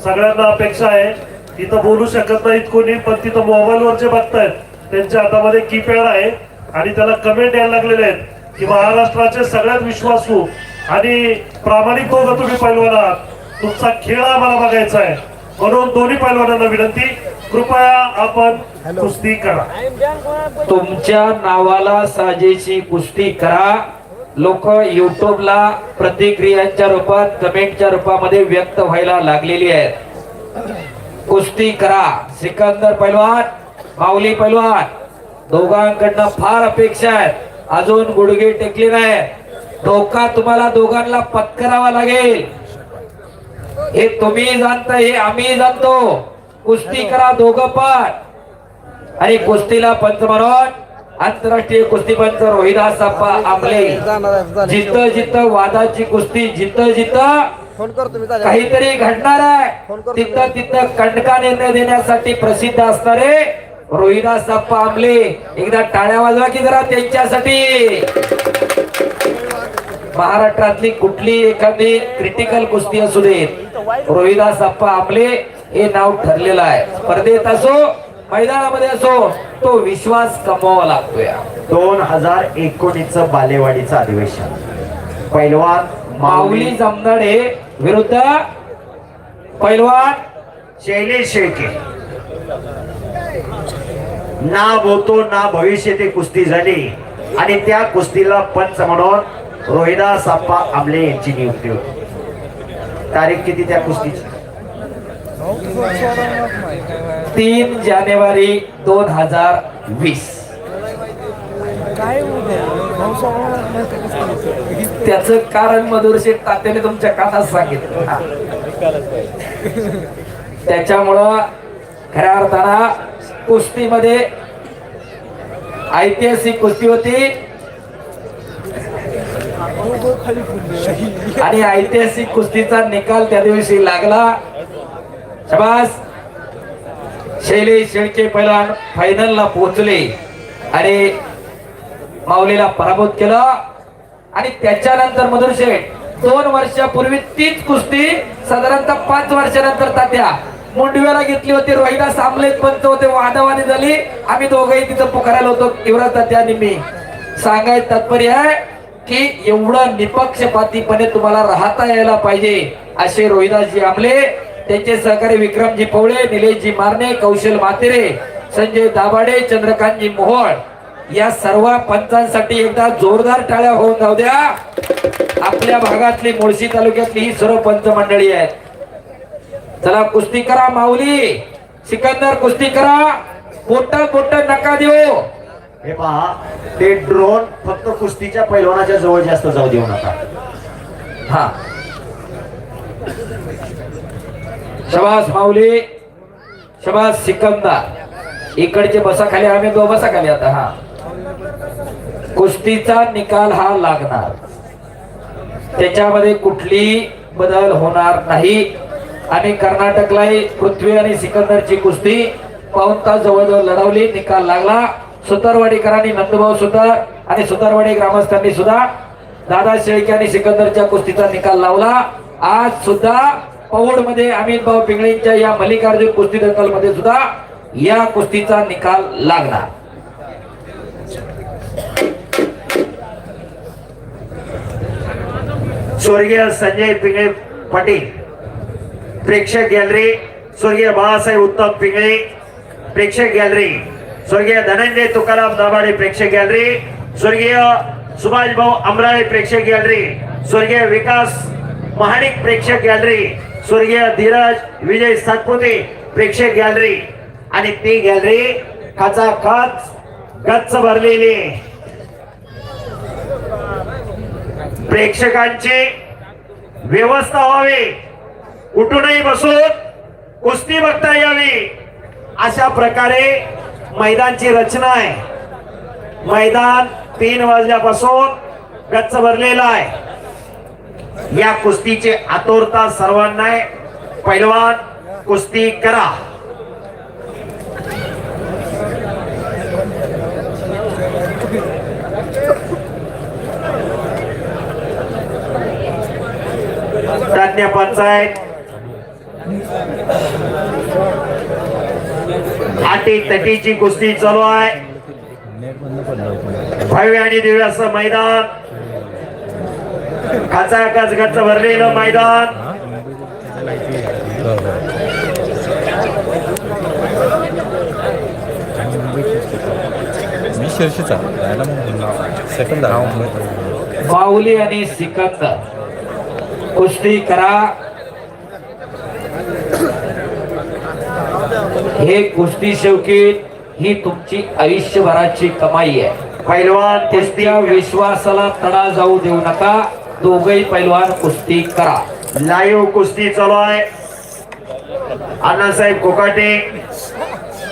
सगळ्यांना अपेक्षा आहे, इथं बोलू शकत नाहीत कोणी, पण तिथं मोबाईलवर जे बघतायत त्यांच्या हातामध्ये कीपॅड आहे आणि त्याला कमेंट यायला लागलेले आहेत की महाराष्ट्राचे सगळ्यात विश्वासू आणि प्रामाणिक दोघं तुम्ही पैलवान आहात, तुमचा खेळ आम्हाला बघायचा आहे. म्हणून दोन्ही पैलवानांना विनंती, कृपया आपण कुस्ती करा. तुमच्या नावाला साजेशी कुस्ती करा. लोक युट्यूबला प्रतिक्रियांच्या रूपात कमेंटच्या रूपामध्ये व्यक्त व्हायला लागलेली आहेत. कुस्ती करा. सिकंदर पैलवान माऊली पैलवान दोघांकडनं फार अपेक्षा आहेत, अजून गुडघे टेकले नाही. धोका तुम्हाला दोघांना पत्करावा लागेल, हे तुम्ही जाणता, हे आम्ही जाणतो. कुस्ती करा दोघं पण. आणि कुस्तीला पंच म्हणून आंतरराष्ट्रीय कुस्तीपंच रोहिदास आप्पा आमले. जिथं जिथं वादाची कुस्ती, जिथं जिथं काहीतरी घडणार आहे, तिथं तिथं कंडका निर्णय देण्यासाठी प्रसिद्ध असणारे रोहिदास आप्पा आमले. एकदा टाळ्या वाजवा की जरा त्यांच्यासाठी. महाराष्ट्रातली कुठली एखादी क्रिटिकल कुस्ती असू दे, रोहिदास आप्पा आमले हे नाव ठरलेलं आहे. स्पर्धेत असो मैदानामध्ये असो, तो विश्वास कमवावा लागतोय. 2019 बालेवाडीचं अधिवेशन, पैलवान माऊली जमदाडे विरुद्ध पैलवान शैलेश शेळके. ना भूतो ना भविष्य ती कुस्ती झाली आणि त्या कुस्तीला पंच म्हणून रोहिदास आप्पा आमले यांची नियुक्ती होती. तारीख किती त्या कुस्तीची? 3 जानेवारी 2020. त्याचं कारण मधुर शेठ तात्याने तुमच्या कानात सांगितलं. त्याच्यामुळं खऱ्या अर्थानं कुस्तीमध्ये ऐतिहासिक कुस्ती होती आणि ऐतिहासिक कुस्तीचा निकाल त्या दिवशी लागला. शाबास. शैलेश शेळके पैलवान फायनलला पोहोचले आणि माऊलीला पराभूत केलं. आणि त्याच्यानंतर मधुर शेठ 2 वर्षापूर्वी तीच कुस्ती साधारणतः 5 वर्षानंतर तात्या मुंडव्याला घेतली होती. रोहिदास आमले पंच होते, वादावादी झाली. आम्ही दोघंही तिथं पुकारायला होतो, युवराज तात्या आणि मी. सांगायचं तात्पर्य आहे की एवढं निपक्षपातीपणे तुम्हाला राहता यायला पाहिजे असे रोहिदासजी आमले, त्यांचे सहकारी विक्रमजी पवळे, निलेशजी मारणे, कौशल मातेरे, संजय दाभाडे, चंद्रकांतजी मोहोळ या सर्व पंचांसाठी एकदा जोरदार टाळ्या होऊन जाऊ द्या. आपल्या भागातली मुळशी तालुक्यातली ही सर्व पंच मंडळी आहेत. चला कुस्ती करा माऊली सिकंदर, कुस्ती करा. बोट नका देऊ. हे पहा, ते ड्रोन फक्त कुस्तीच्या पैलवानाच्या जवळ जास्त जाऊ देऊ नका. हा शबास माऊली, शबास सिकंदर. इकडचे बसा खाली, आम्ही दो बसा खाली. आता हा कुस्तीचा निकाल हा लागणार, त्याच्यामध्ये कुठली बदल होणार नाही. आणि कर्नाटकलाही पृथ्वी आणि सिकंदरची कुस्ती 5 तास जवळजवळ लढवली, निकाल लागला. सुतारवाडीकरांनी, नंदभाऊ सुतार आणि सुतारवाडी ग्रामस्थांनी सुद्धा दादा शेळके आणि सिकंदरच्या कुस्तीचा निकाल लावला. आज सुद्धा पौड मध्ये अमितभाऊ पिंगळेंच्या या मल्लिकार्जुन कुस्ती दंगल मध्ये सुद्धा या कुस्तीचा निकाल लागणार. स्वर्गीय संजय पिंगळे पाटील प्रेक्षक गॅलरी, स्वर्गीय बाळासाहेब उत्तम पिंगळे प्रेक्षक गॅलरी, स्वर्गीय धनंजय तुकाराम दाभाडे प्रेक्षक गॅलरी, स्वर्गीय सुभाष भाऊ अमराळे प्रेक्षक गॅलरी, स्वर्गीय विकास महाडिक प्रेक्षक गॅलरी, स्वर्गीय धीरज विजय सातपुते प्रेक्षक गॅलरी. आणि ती गॅलरी खचाखच गच्च भरलेली. प्रेक्षकांची व्यवस्था व्हावी, कुठूनही बसून कुस्ती बघता यावी अशा प्रकारे मैदानची रचना आहे. मैदान 3 वाजल्यापासून गच्च भरलेला आहे. या कुस्तीची आतुरता सर्वांना आहे. पैलवान कुस्ती करा. तज्ञ पंचायत आटी तटीची कुस्ती चालू आहे. भव्य आणि दिव्य असं मैदान, खचाखच गच्च भरलेलं मैदान. माऊली आणि सिकंदर कुस्ती करा. हे कुस्ती शौकीन ही तुमची आयुष्यभराची कमाई आहे. पैलवान कुस्ती त्या विश्वासाला तडा जाऊ देऊ नका. दोघही पैलवान कुस्ती करा. लाईव्ह कुस्ती चालू आहे. अण्णासाहेब कोकाटे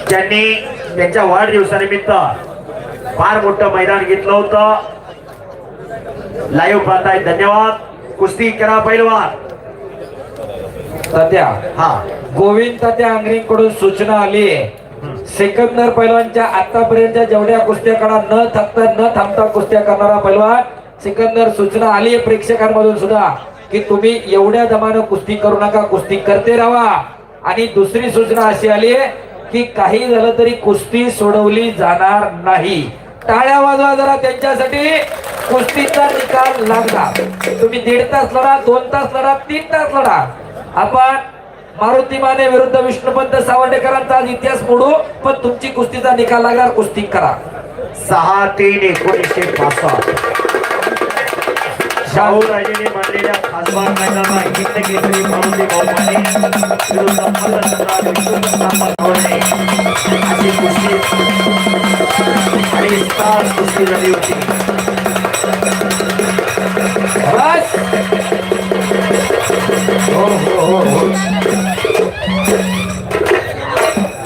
त्यांनी त्यांच्या वाढदिवसानिमित्त फार मोठं मैदान घेतलं होतं. लाईव्ह पाहताय, धन्यवाद. कुस्ती करा पैलवान. तात्या, हा, गोविंद तात्या आंग्रेकडून सूचना आली आहे. सिकंदर पैलवानच्या आतापर्यंतच्या जेवढ्या कुस्त्या करा न थांबता कुस्त्या करणारा पैलवान सिकंदर, सूचना आली आहे प्रेक्षकांमधून सुद्धा की तुम्ही एवढ्या दमानं कुस्ती करू नका, कुस्ती करते राहा. आणि दुसरी सूचना अशी आली आहे की काही झालं तरी कुस्ती सोडवली जाणार नाही. टाळ्या वाजवा जरा त्यांच्यासाठी. कुस्तीचा निकाल लागला. तुम्ही 1.5 तास लढा, 2 तास लढा, 3 तास लढा. आपण मारुती माने विरुद्ध विष्णुपंत सावंडेकरांचा आज इतिहास मोडू, पण तुमची कुस्तीचा निकाल लागणार. कुस्ती करा. 6-3-1965 शाहूराजेने मांडलेल्या खासबाग मैदानात हिंद केसरी मारुती भाऊमाने विरुद्ध मल्लसम्राट विष्णुपंत सावंडे अशी कुस्ती आणि तास कुस्ती झाली होती. बस.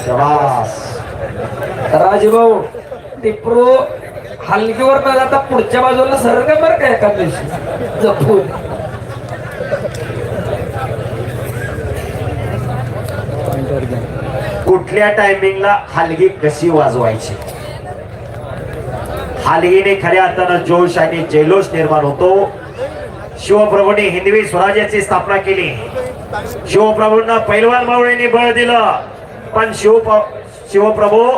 शाबास. राजभाऊ टिप्रो हलगीवर न जाता पुढच्या बाजूला सरळ बरं काय एका दिवशी जपून. कुठल्या टायमिंगला हलगी कशी वाजवायची, हलगीने खऱ्या अर्थानं जोश आणि जल्लोष निर्माण होतो. शिवप्रभूने हिंदवी स्वराज्याची स्थापना केली. शिवप्रभूंना पैलवान मावळीने बळ दिलं. पण शिवप्रभू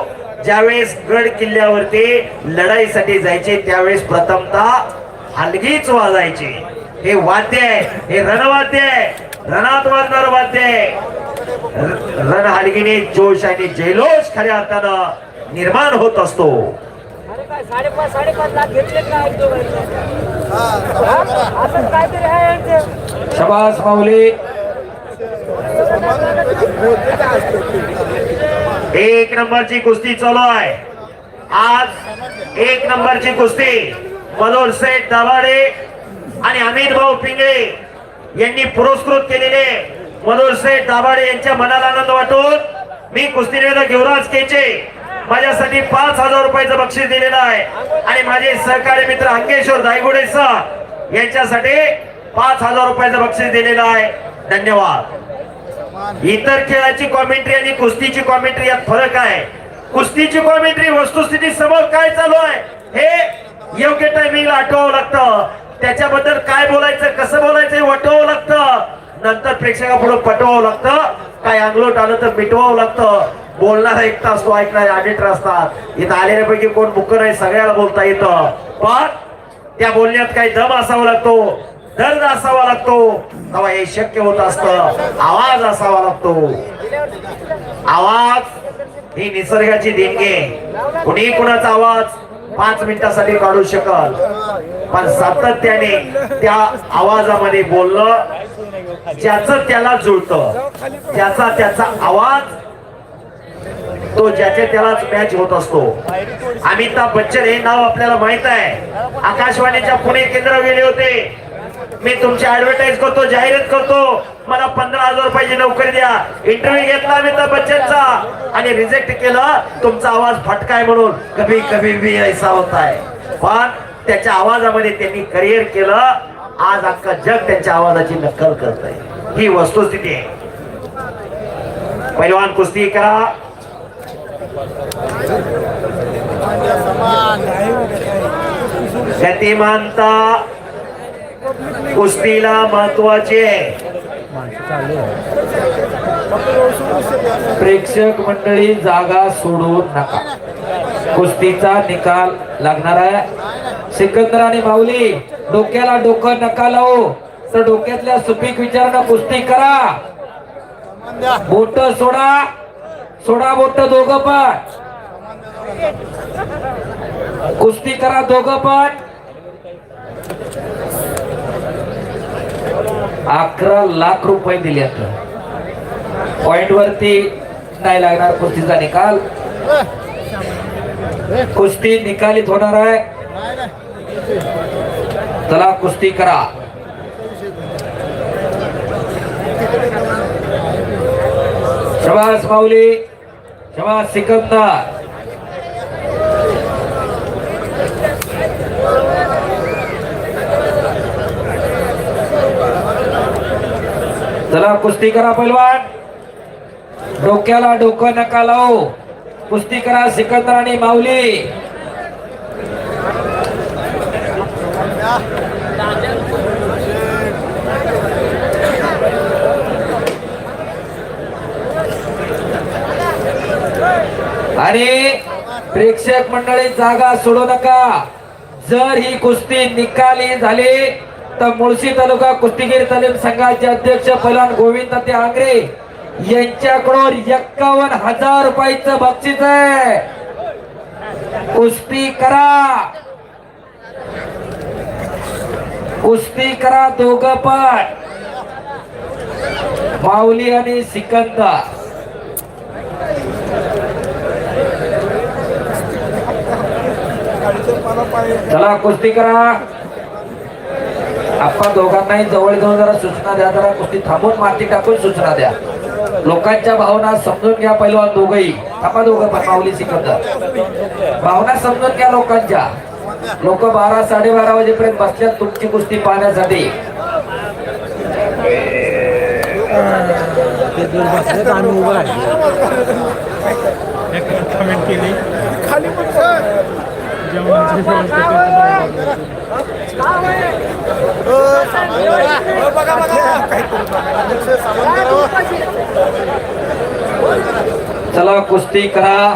ज्यावेळेस गड किल्ल्यावरती लढाईसाठी जायचे त्यावेळेस प्रथमतः हलगीच वाजायचे. हे वाद्य आहे, हे रणवाद्य आहे, रणात वाजणार वाद्य आहे. रण हलगीने जोश आणि जल्लोष खऱ्या अर्थानं निर्माण होत असतो. 5.5 लाख घेतले शबास माऊली. 1 नंबरची कुस्ती चालू आहे. आज 1 नंबरची कुस्ती मनोहर सेठ दाभाडे आणि अमित भाऊ पिंगळे यांनी पुरस्कृत केलेले. मनोहर सेठ दाभाडे यांच्या मनाला आनंद वाटून मी कुस्ती निवेदक युवराज केचे माझ्यासाठी 5,000 रुपयाचं बक्षीस दिलेलं आहे. आणि माझे सहकारी मित्र अंकेश्वर दायगुडे सर यांच्यासाठी 5,000 रुपयाचं बक्षीस दिलेलं आहे. धन्यवाद. इतर खेळाची कॉमेंट्री आणि कुस्तीची कॉमेंट्री यात फरक आहे. कुस्तीची कॉमेंट्री वस्तुस्थिती समोर काय चालू आहे हे योग्य टायमिंगला आठवावं लागतं. त्याच्याबद्दल काय बोलायचं, कसं बोलायचं हे वाटवावं लागतं. नंतर प्रेक्षकापुढे पटवावं लागतं. काय अंगलोट आलं तर मिटवावं लागतं. बोलणारा एकटा असतो, ऐकणारे ऑडिटर असतात. इथं आलेल्यापैकी कोण मुक्कर आहे, सगळ्याला बोलता येतं. पण त्या बोलण्यात काही दम असावा लागतो, दर्द असावा लागतो, तेव्हा हे शक्य होत असतं. आवाज असावा लागतो. आवाज ही निसर्गाची देणगी. कुणी कुणाचा आवाज 5 मिनिटासाठी काढू शकल, पण सातत्याने त्या आवाजामध्ये बोलणं ज्याचं त्याला जुळतं, त्याचा आवाज तो ज्याच्या त्यालाच मॅच होत असतो. अमिताभ बच्चन हे नाव आपल्याला माहित आहे. आकाशवाणीच्या पुणे केंद्र गेले होते. मी तुमची ऍडव्हर्टाईज करतो, जाहिरात करतो, मला 15,000 रुपयाची नोकरी द्या. इंटरव्ह्यू घेतला अमिताभ बच्चनचा आणि रिजेक्ट केलं. तुमचा आवाज फटकाय म्हणून कभी कभी भी ऐसा होता है. पण त्याच्या आवाजामध्ये त्यांनी करिअर केलं. आज अख्खा जग त्यांच्या आवाजाची नक्कल करत आहे. ही वस्तुस्थिती आहे. पैलवान कुस्ती करा. गतिमानता कुस्तीला महत्वाची आहे. प्रेक्षक मंडळी जागा सोडू नका. कुस्तीचा निकाल लागणार आहे. सिकंदर आणि माऊली डोक्याला डोकं नका लावू. तर डोक्यातल्या सुपीक विचारानं कुस्ती करा. बोट सोडा, सोडा बोट दोघं पण. कुस्ती करा दोघं पण. 11 लाख रुपये दिले. पॉइंट वरती नाही लागणार कुस्तीचा निकाल. कुस्ती निकालित होणार आहे. चला कुस्ती करा. शाबास माऊली, शाबास सिकंदर. चला कुस्ती करा पैलवान. डोक्याला डोकं नका लावू. कुस्ती करा सिकंदर आणि माऊली. आणि प्रेक्षक मंडळी जागा सोडू नका. जर ही कुस्ती निकाली झाली तर मुळशी तालुका कुस्तीगीर तालीम संघाचे अध्यक्ष पैलवान गोविंद ते आंग्रे यांच्याकडून 51,000 रुपयाचं बक्षीस आहे. कुस्ती करा, कुस्ती करा दोघं पण. माऊली आणि सिकंदर. चला कुस्ती करा. आपण दोघांनाही जवळ जाऊन जरा सूचना द्या. जरा कुस्ती थांबून माती टाकून सूचना द्या. लोकांच्या भावना समजून घ्या. पैलवान दोघही थांबा. दोघं पण माऊली सिकंदर भावना समजून घ्या लोकांच्या. लोक 12 साडेबारा वाजेपर्यंत बसल्यात तुमची कुस्ती पाहण्यासाठी. चला कुस्ती करा.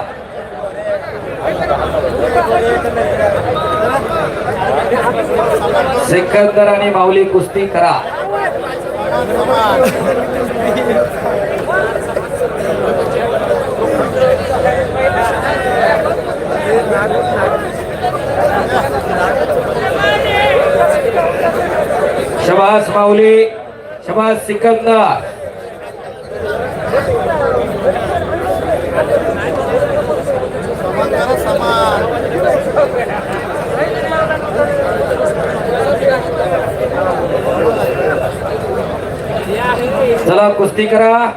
सिकंदर आणि माऊली कुस्ती करा. शाबास माऊली, शाबास सिकंदर. चला कुस्ती करा.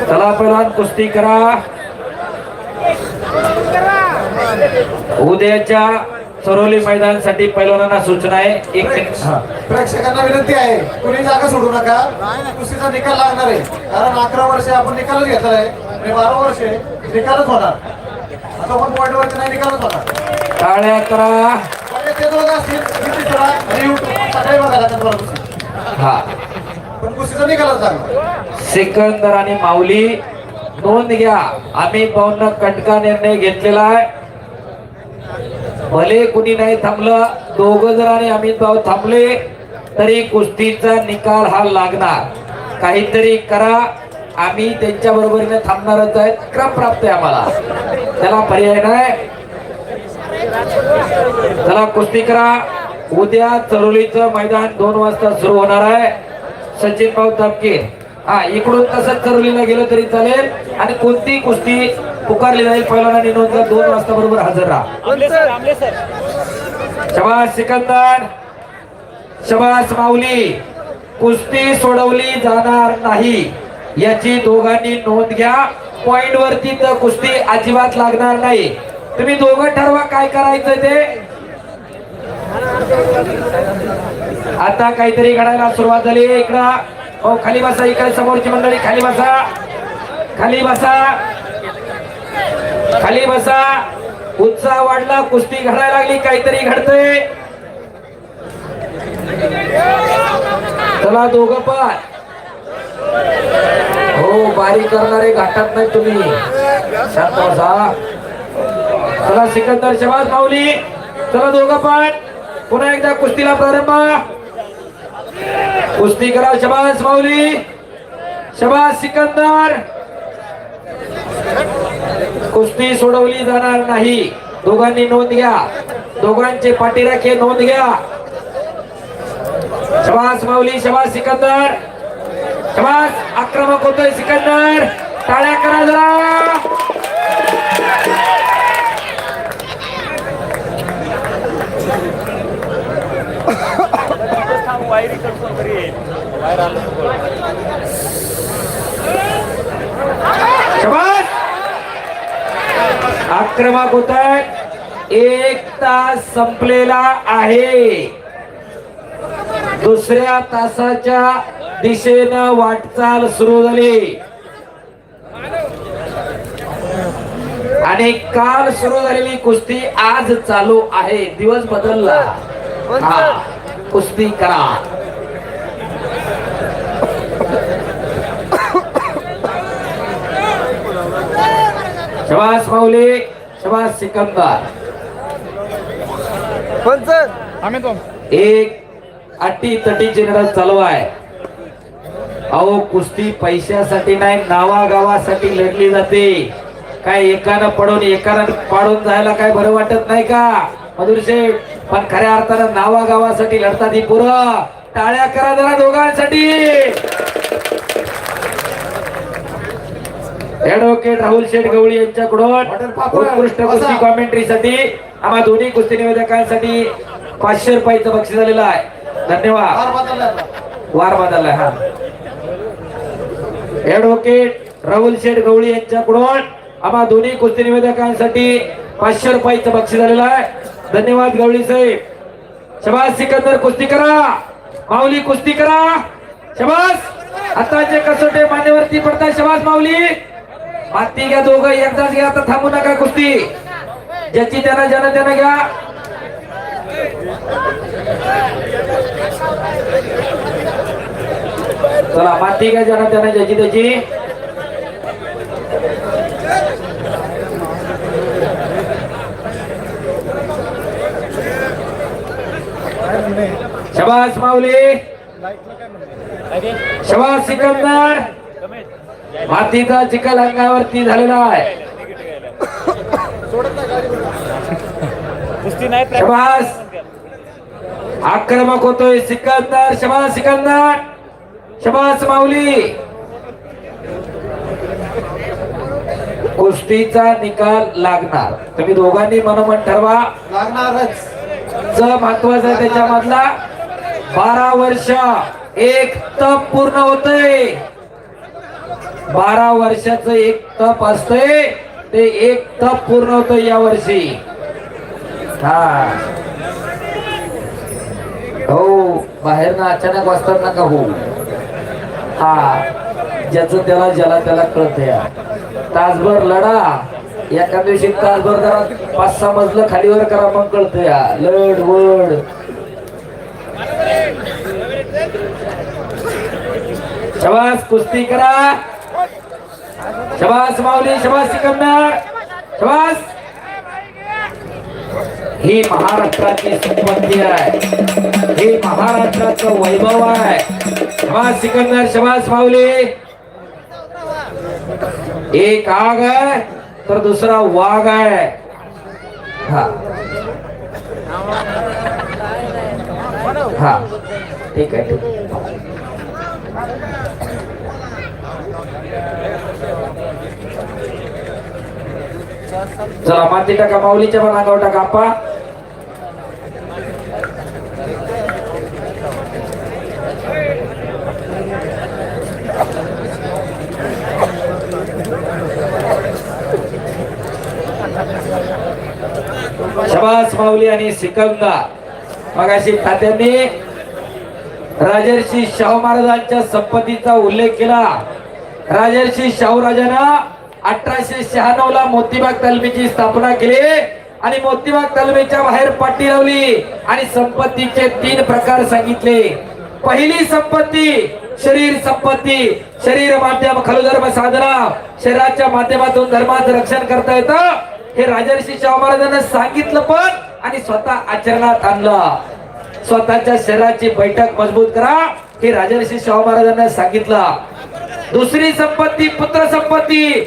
चला पैलवान कुस्ती करा. उद्याच्या सरोली मैदानासाठी पैलवानांना सूचना आहे. एक प्रेक्षकांना विनंती आहे, कुणी जागा सोडू नका. कुस्तीचा निकाल लागणार आहे. कारण 11 वर्ष आपण निकालच घेतला आहे आणि 12 वर्ष निकालच होणार. आता पण पॉइंट वरती नाही निकालच होणार. टाळ्या करा. ते दोघं असतील, सकाळी बघायला हा पण कुस्तीचा निकालच चांगला. सिकंदर आणि माऊली नोंद घ्या. अमित भाऊंना कटका निर्णय घेतलेला आहे. भले कुणी नाही थांबलं, दोघं जर आणि अमित भाऊ थांबले तरी कुस्तीचा निकाल हा लागणार. काहीतरी करा, आम्ही त्यांच्या बरोबरीने थांबणारच आहेत. क्रम प्राप्त आहे आम्हाला, त्याला पर्याय नाही. चला कुस्ती करा. उद्या चरोलीचं मैदान 2 वाजता सुरू होणार आहे. सचिन भाऊ तपके हा इकडून तसंच चरोलीला गेलं तरी चालेल. आणि कोणती कुस्ती पुकारली जाईल पहिल्यांदा नोंद 2 वाजता बरोबर हजर राहा. शबास सिकंदर, शबास माऊली. कुस्ती सोडवली जाणार नाही याची दोघांनी नोंद घ्या. पॉइंट वरती तर कुस्ती अजिबात लागणार नाही. तुम्ही दोघं ठरवा काय करायचं ते. आता काहीतरी घडायला सुरुवात झाली. इकडं हो खाली बसा, इकडे समोरची मंडळी खाली बसा, खाली बसा, खाली बसा. उत्साह वाढला, कुस्ती घडायला लागली, काहीतरी घडतंय. चला दोघं पण हो बारीक करणारे घाटात नाही तुम्ही, शांत बसा. चला सिकंदर, शबास माऊली. चला दोघं पण पुन्हा एकदा कुस्तीला प्रारंभ. कुस्ती करा. शबास माऊली, शबास सिकंदर. कुस्ती सोडवली जाणार नाही. दोघांनी नोंद घ्या. दोघांचे पाठीराखे नोंद घ्या. शबास माऊली, शबास सिकंदर. शबास, आक्रमक होतोय सिकंदर. टाळ्या करा जरा. शबास, आक्रमक होत आहे. 1 तास संपलेला आहे. दुसऱ्या तासाच्या दिशेनं वाटचाल सुरू झाली आणि काल सुरू झालेली कुस्ती आज चालू आहे. दिवस बदलला. हा कुस्ती करा. शबास माऊली, शबास सिकंदर. एक अटी तटीची लढत चालू आहे. अहो कुस्ती पैशासाठी नाही, नावागावासाठी लढली जाते. काय एकानं पडून एकानं पाडून जायला काय बरं वाटत नाही का मधुर शेठ? पण खऱ्या अर्थानं नावागावासाठी लढतात ही पोरं. टाळ्या करा जरा दोघांसाठी. ऍडव्होकेट राहुल शेठ गवळी यांच्याकडून उत्कृष्ट कुस्ती कॉमेंट्रीसाठी आम्हा दोन्ही कुस्ती निवेदकांसाठी 500 रुपयाचं बक्षीस झालेलं आहे. धन्यवाद. वार बदललाय. हा ऍडव्होकेट राहुल शेठ गवळी यांच्याकडून आम्हा दोन्ही कुस्ती निवेदकांसाठी 500 रुपयाचं बक्षीस झालेलं आहे. धन्यवाद गवळी साहेब. शबास सिकंदर, कुस्ती करा. माऊली कुस्ती करा. शबास, आताचे कसोटे मान्यवरती पडतात. शबास माऊली, माती घ्या दोघं एकदाच घ्या. आता थांबू नका कुस्ती. ज्याची त्यानं ज्यानं त्यानं घ्या. चला माती घ्या ज्यानं त्यानं ज्याची त्याची. शबास माऊली, शबास सिकंदर. मातीचा चिखल अंगावरती झालेला आहे. शबास, आक्रमक होतोय सिकंदर. शबास सिकंदर, शबास माऊली. कुस्तीचा निकाल लागणार. तुम्ही दोघांनी मनोमन ठरवा. लागणारच. महत्वाचं आहे त्याच्यामधला 12 वर्ष एक तप पूर्ण होतंय. 12 वर्षाचं एक तप असतंय, ते एक तप पूर्ण होतंय या वर्षी. हा हो, बाहेर ना अचानक वाजतात नका हो. हा ज्याचं त्याला ज्याला त्याला कळत. तासभर लढा. एका दिवशी तासभर जरा 5-6 मजलं खालीवर करा, मग कळत. लढ वड शबास कुस्ती करा. शबास माऊली, शबास सिकंदर, शबास. ही महाराष्ट्राची संपत्ती आहे, ही महाराष्ट्राचं वैभव आहे. शबास सिकंदर, शबास माऊली. एक आग आहे तर दुसरा वाघ आहे. हा हा ठीक आहे, ठीक आहे. चला माती टाका, माऊलीच्या पण अंगावर टाका. आपा शबास माऊली आणि सिकंदर. मगाशी तात्यांनी राजर्षी शाहू महाराजांच्या संपत्तीचा उल्लेख केला. राजर्षी शाहू राजांना 1896 ला मोतीबाग तालमीची स्थापना केली आणि मोतीबाग तालमीच्या बाहेर पाटी लावली आणि संपत्तीचे 3 प्रकार सांगितले. पहिली संपत्ती शरीर संपत्ती. शरीर माध्यम खलु धर्म साधना. शरीराच्या माध्यमातून धर्माचं रक्षण करता येतं हे राजर्षी शाहू महाराजांना सांगितलं पण आणि स्वतः आचरणात आणलं. स्वतःच्या शरीराची बैठक मजबूत करा हे राजर्षी शाहू महाराजांना सांगितलं. दुसरी संपत्ती पुत्र संपत्ती.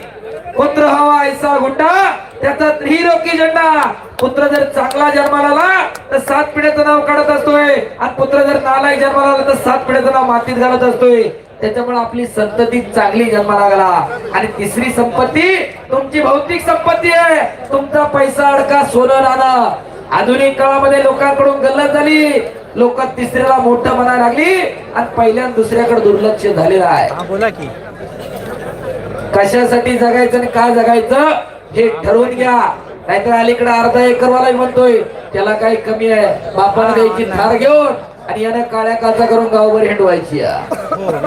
पुत्र हवा ऐसा गुंडा त्याचा त्रिलोकी झेंडा. पुत्र जर चांगला जन्माला आला तर 7 पिढ्याचं नाव काढत असतोय आणि पुत्र जर नालायक जन्माला आला तर 7 पिढ्याचं नाव मातीत घालत असतोय. त्याच्यामुळे आपली संतती चांगली जन्माला लागला. आणि तिसरी संपत्ती तुमची भौतिक संपत्ती आहे. तुमचा पैसा अडका सोनं नाणं. आधुनिक काळामध्ये लोकांकडून गल्लत झाली. लोक तिसऱ्याला मोठं म्हणायला लागली आणि पहिल्या दुसऱ्याकडे दुर्लक्ष झालेलं आहे. बोला की कशासाठी जगायचं आणि का जगायचं हे ठरवून घ्या. नाहीतर अलीकडे अर्धा एकरवाला म्हणतोय त्याला काही कमी आहे. बापाने द्यायची थार घेऊन आणि यानं काळ्या काचा करून गावभर हिंडवायची.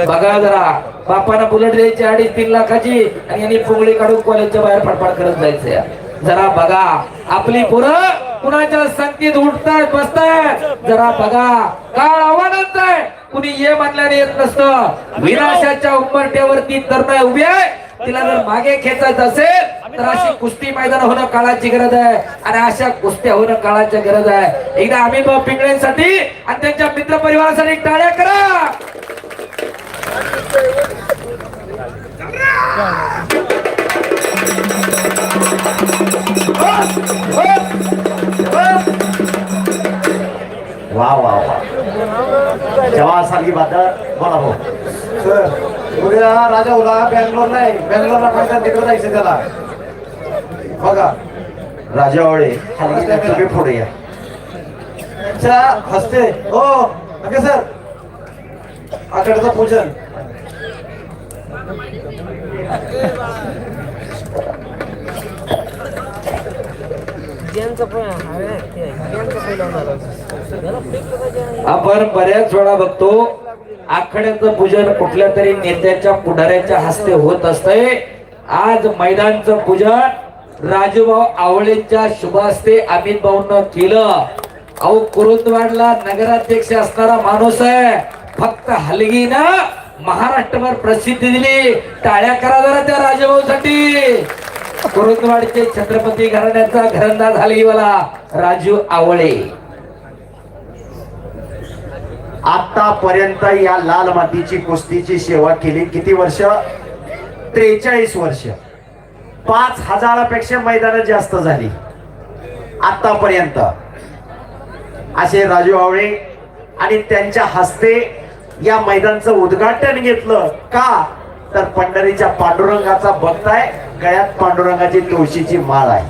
बघा जरा, बापानं बुलेट द्यायची 2.5-3 लाखाची आणि यांनी पुंगळी काढून कॉलेजच्या बाहेर फडफड करत जायचं. जरा बघा आपली पोरं कुणाच्या संगतीत उठतायत बसतायत. जरा बघा काळ आव्हानांचा आहे. कुणी ये म्हणल्याने येत नसतं. विनाशाच्या उंबरठ्यावरती तरुण उभी आहे. तिला जर मागे खेचायचं असेल तर अशी कुस्ती मैदान होणं काळाची गरज आहे आणि अशा कुस्त्या होणं काळाची गरज आहे. एकदा अमित भाऊ पिंगळेंसाठी आणि त्यांच्या मित्र परिवारासाठी टाळ्या करा. वा वा वा. जेव्हा साली बादर बोला भाऊ. सर उद्या राजा उला बँगलोर नाही, बँगलोरला मैदान तिकडे जायचं त्याला. बघा राजावळे तुम्ही पुढे या. त्यांच्या हस्ते हो ओके सर आकडचं पूजन. आपण बऱ्याच वेळा बघतो आखाड्याचं पूजन कुठल्या तरी नेत्याच्या पुढाऱ्याच्या हस्ते होत असतंय. आज मैदानचं पूजन राजूभाऊ आवळेंच्या शुभ हस्ते अमित भाऊंना केलं. अहो कुरुंदवाडला नगराध्यक्ष असणारा माणूस आहे. फक्त हलगीनं महाराष्ट्रभर प्रसिद्धी दिली. टाळ्या करा जरा त्या राजूभाऊसाठी. कुरुंदवाडचे छत्रपती घराण्याचा घरंदाज हलगीवाला राजू आवळे. आतापर्यंत या लाल मातीची कुस्तीची सेवा केली किती वर्ष? 43 वर्ष. 5000 पेक्षा मैदान जास्त झाली आतापर्यंत. असे राजू आवळे आणि त्यांच्या हस्ते या मैदानाचं उद्घाटन घेतलं. का तर पंढरीच्या पांडुरंगाचा भक्त आहे. गळ्यात पांडुरंगाची तुळशीची माळ आहे.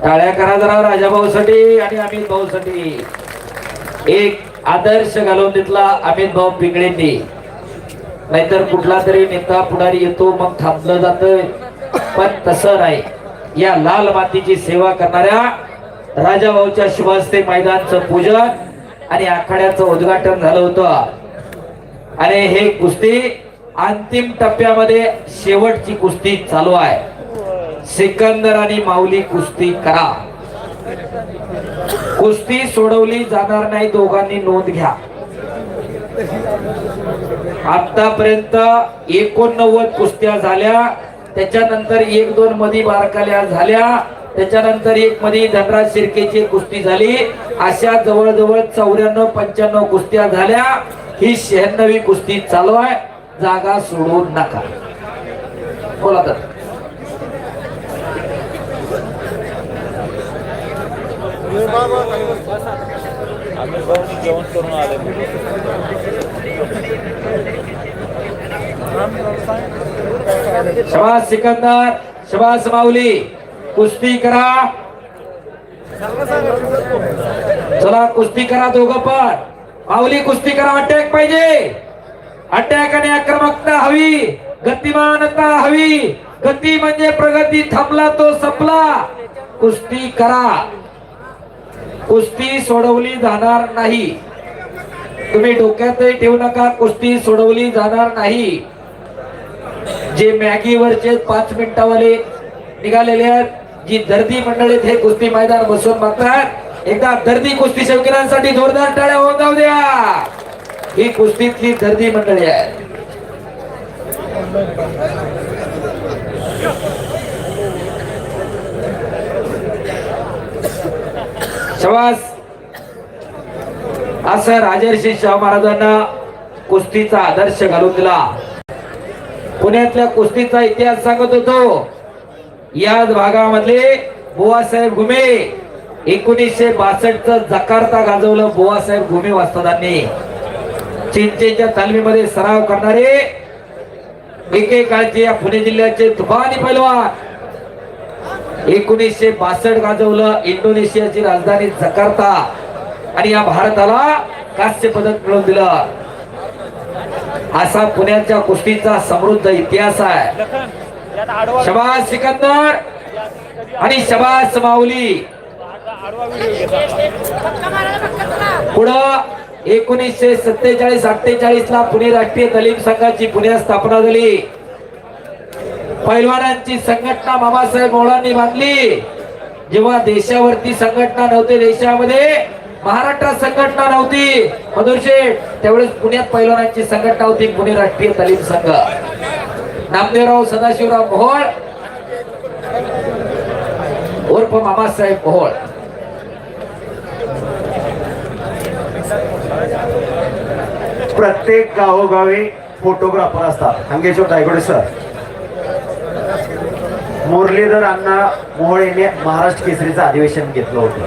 टाळ्या करा जरा राजाभाऊसाठी आणि अमित भाऊसाठी. एक आदर्श घालून तिथला अमित भाऊ पिंगळेंनी. नाहीतर कुठला तरी नेता पुढारी येतो मग थांबलं जातं. पण तसं नाही. या लाल मातीची सेवा करणाऱ्या राजाभाऊच्या शुभ हस्ते मैदानचं पूजन आणि आखाड्याचं उद्घाटन झालं होतं. आणि हे कुस्ती अंतिम टप्प्यामध्ये शेवटची कुस्ती चालू आहे. सिकंदर आणि माऊली कुस्ती करा. कुस्ती सोडवली जाणार नाही. दोघांनी नोंद घ्या. आतापर्यंत 89 कुस्त्या झाल्या, त्याच्यानंतर 1-2 मध्ये बारकाल्या झाल्या, त्याच्यानंतर एक मध्ये धनराज शिर्केची कुस्ती झाली. अशा जवळजवळ 94-95 कुस्त्या झाल्या. ही 96वी कुस्ती चालू आहे. जागा सोडू नका. बोला तर. जेवण करून आले. शबास सिकंदर, शबास माऊली, कुस्ती करा. चला कुस्ती करा दोघं पण. माऊली कुस्ती करा. अटॅक पाहिजे. अटॅक आणि आक्रमकता हवी, गतिमानता हवी. गती म्हणजे प्रगती. थांबला तो संपला. कुस्ती करा. कुस्ती सोडवली जाणार नाही. तुम्ही डोक्यातही ठेवू नका, कुस्ती सोडवली जाणार नाही. जे मॅगीवरचे 5 मिनिटावाले निघालेले आहेत, जी दर्दी मंडळीत हे कुस्ती मैदान बसून बघतात, एकदा दर्दी कुस्ती शौकीनांसाठी जोरदार टाळ्या होऊन जाऊ द्या. ही कुस्तीतली दर्दी मंडळी आहे. शबास. असं राजर्षी शाहू महाराजांना कुस्तीचा आदर्श घालून दिला. पुण्यातल्या कुस्तीचा इतिहास सांगत होतो. याच भागामधले बुवासाहेब घुमे 1962 जकार्ता गाजवलं. बुवासाहेब घुमे वास्तदांनी चिंचेच्या तालमीमध्ये सराव करणारे एकेकाळचे या पुणे जिल्ह्याचे तुफानी पैलवान 1962 गाजवलं. इंडोनेशियाची राजधानी जकार्ता आणि या भारताला कांस्य पदक मिळवून दिलं. असा पुण्याच्या कुस्तीचा समृद्ध इतिहास आहे. शबास सिकंदर आणि शबास माऊली. पुढं 1947-48 ला पुणे राष्ट्रीय तालीम संघाची पुण्यात स्थापना झाली. पैलवानांची संघटना बाबासाहेब मोळांनी बांधली. जेव्हा देशावरती संघटना नव्हते, देशामध्ये महाराष्ट्रात संघटना नव्हती मधुरशेठ, त्यावेळेस पुण्यात पैलवानांची संघटना होती, पुणे राष्ट्रीय तालीम संघ. नामदेवराव सदाशिवराव मोहोळ उर्फ मामासाहेब मोहोळ. प्रत्येक गावोगावी फोटोग्राफर असतात. हंगेश्वर दायगोडे सर, मुरलीधर अण्णा मोहोळ यांनी महाराष्ट्र केसरीचं अधिवेशन घेतलं होतं.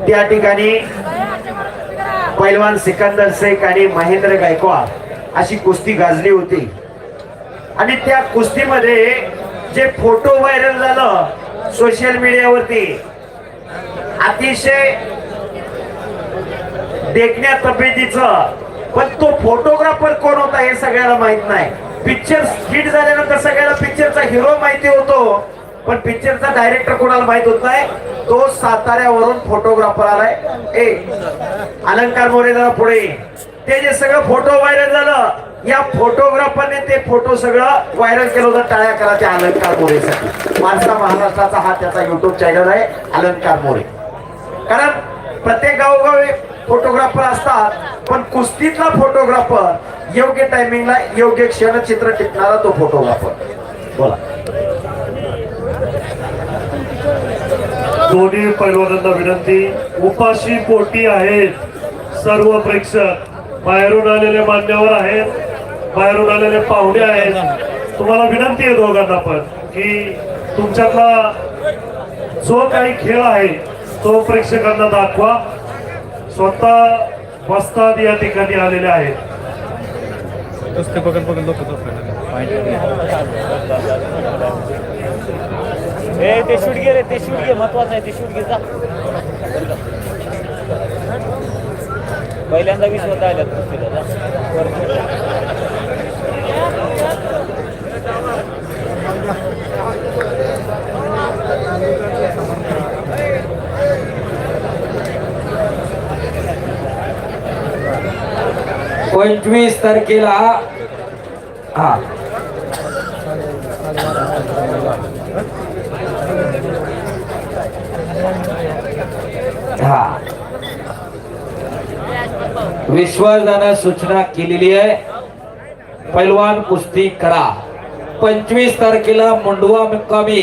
त्या ठिकाणी पैलवान सिकंदर शेख आणि महेंद्र गायकवाड अशी कुस्ती गाजली होती. आणि त्या कुस्तीमध्ये जे फोटो व्हायरल झालं सोशल मीडियावरती, अतिशय देखण्या तब्येतीचं, पण तो फोटोग्राफर कोण होता हे सगळ्याला माहित नाही. पिक्चर हिट झाल्यानंतर सगळ्याला पिक्चरचा हिरो माहिती होतो, पण पिक्चरचा डायरेक्टर कोणाला माहित होत नाही. तो साताऱ्यावरून फोटोग्राफर आलाय. अलंकार मोरे जरा पुढे. ते जे सगळं फोटो व्हायरल झालं, या फोटोग्राफरने ते फोटो सगळं व्हायरल केलं होतं. टाळ्या करा त्या अलंकार मोरेसाठी. माणसा महाराष्ट्राचा हा त्याचा युट्यूब चॅनल आहे, अलंकार मोरे. कारण प्रत्येक गावोगावी फोटोग्राफर असतात, पण कुस्तीतला फोटोग्राफर योग्य टायमिंगला योग्य क्षणचित्र टिपणारा तो फोटोग्राफर. बोला. दोन्ही पैलवानांना विनंती, उपाशी पोटी आहेत सर्व प्रेक्षक. बाहेरून आलेले मान्यवर आहेत, बाहेरून आलेले पाहुणे आहेत. तुम्हाला विनंती आहे दोघांना पण की तुमच्यातला जो काही खेळ आहे तो प्रेक्षकांना दाखवा. स्वतः वस्ताद या ठिकाणी आलेले आहेत. ते शूट घे रे, ते शूट घे, महत्वाचं आहे ते शूट घे. जा पहिल्यांदा 20 होता आल्यात कुस्तीला. जा 25 तारखेला हा हा विश्वासदाना सूचना केलेली आहे. पैलवान कुस्ती करा. 25 तारखेला मुंडवा मुक्कामी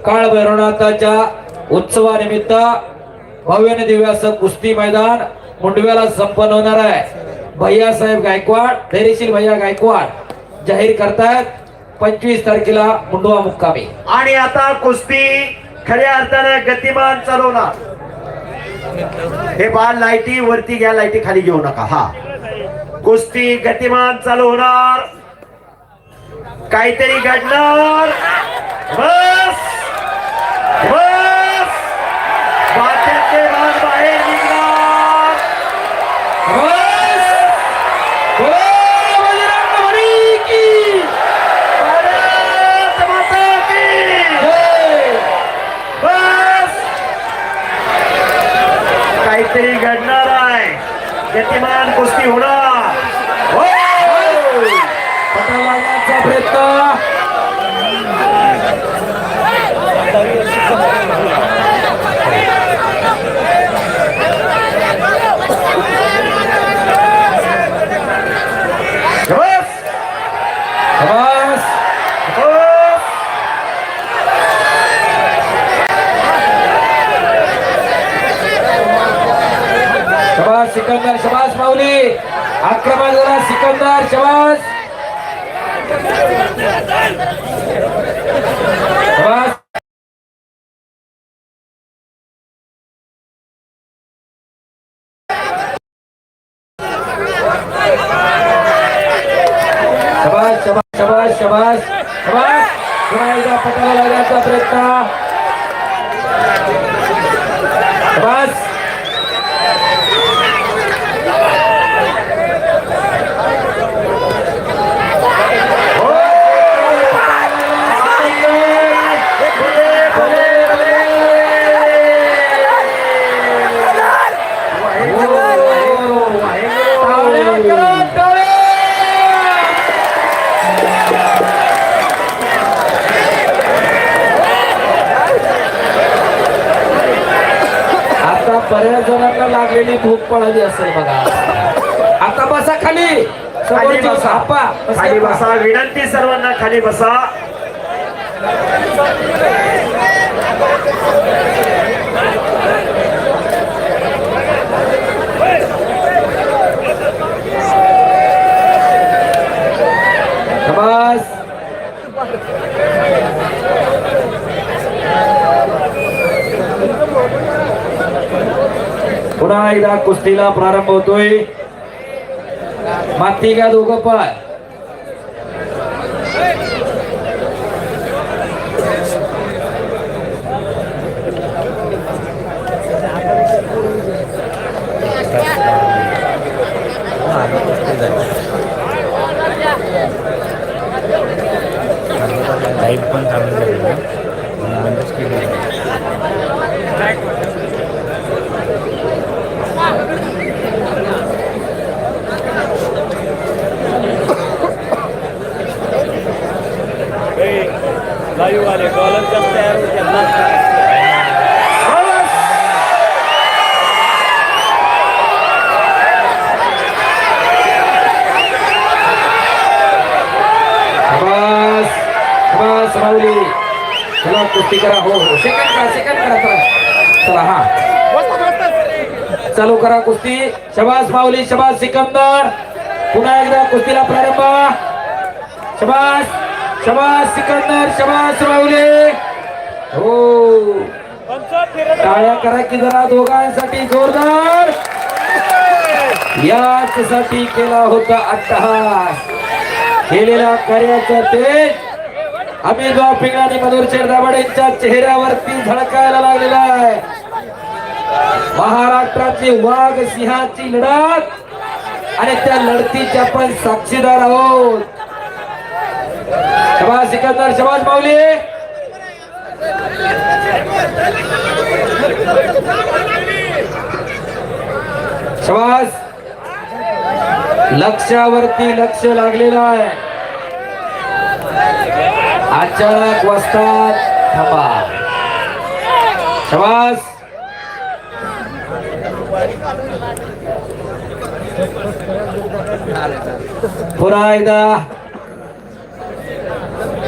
काळ भैरवनाथाच्या उत्सवानिमित्त भव्य दिव्य असं कुस्ती मैदान मुंडव्याला संपन्न होणार आहे. भैयासाहेब गायकवाड, धैर्यशील भैया गायकवाड जाहीर करतायत 25 तारखेला मुंडवा मुक्कामी. आणि आता कुस्ती खऱ्या अर्थाने गतिमान चालवणार. हे बाल लाईटी वरती घ्या, लाईटी खाली घेऊ नका. हा कुस्ती गतिमान चालू होणार. काहीतरी घडणार. बस बस बाच्याचे भाग बाहेर निघणार. बस बजरंग बली की भारत माता की जय. बस काहीतरी घडणार आहे. गतिमान कुस्ती होणार. हो! पटा लागण्याचा प्रयत्न. बस बस बस शबास सिकंदर, शबास माऊली. आक्रमण जरा सिकंदर, शबास शबास. शबास शबास शबास शबास शबास. पुन्हा एकदा पटाला लागण्याचा प्रयत्न. शबास बऱ्याच जणांना लागलेली भूक पळाली असेल बघा. आता बसा खाली. खाली बसा. आपा, खाली बसा. विनंती सर्वांना खाली बसा. शबास. पुन्हा एकदा कुस्तीला प्रारंभ होतोय. माती का दोघं पण. लाईट पण चालू झाली बंदच केली. लाईव्ह वाले कॉलर कसं तयार होते. माऊली चला कुस्ती करा. हो हो सेकंड करा चला. हा चालू करा कुस्ती. शबास माऊली, शबास सिकंदर. पुन्हा एकदा कुस्तीला प्रारंभ. शबास शबास सिकंदर, शबास माऊली. हो टाळ्या करा की जरा दोघांसाठी जोरदार. याचसाठी केला होता अट्टहास. केलेल्या कार्याचा तेज अमितभाऊ पिंगळे आणि मधुरशेठ दाभाडे यांच्या चेहऱ्यावरती झळकायला लागलेला आहे. महाराष्ट्राची वाघ सिंहाची लढत आणि त्या लढतीच्या आपण साक्षीदार आहोत. शबास सिकंदर, शबास माऊली. शबास. लक्ष्यावरती लक्ष लागलेलं आहे. अचानक वस्तात थांबा. शबास पुन्हा एकदा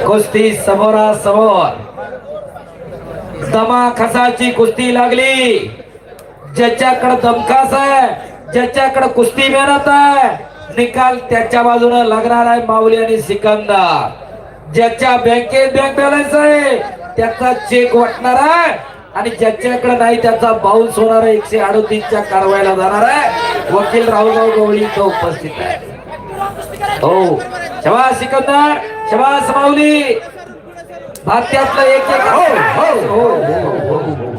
कुस्ती समोरासमोर दमा खसाची कुस्ती लागली. ज्याच्याकडे दमखास आहे, ज्याच्याकडे कुस्ती मेहनत आहे, निकाल त्याच्या बाजूने लागणार आहे. माऊली आणि सिकंदर. ज्याच्या बँकेत बँक बॅलन्स आहे त्याचा चेक वाटणार आहे आणि ज्याच्याकडे नाही त्याचा बाउन्स होणार आहे. 138च्या कारवाईला जाणार आहे. वकील राहुलराव गवळी तो उपस्थित आहे. हो, शबास सिकंदर, शबास माऊली. भात्यातलं एक एक. हो हो हो हो हो.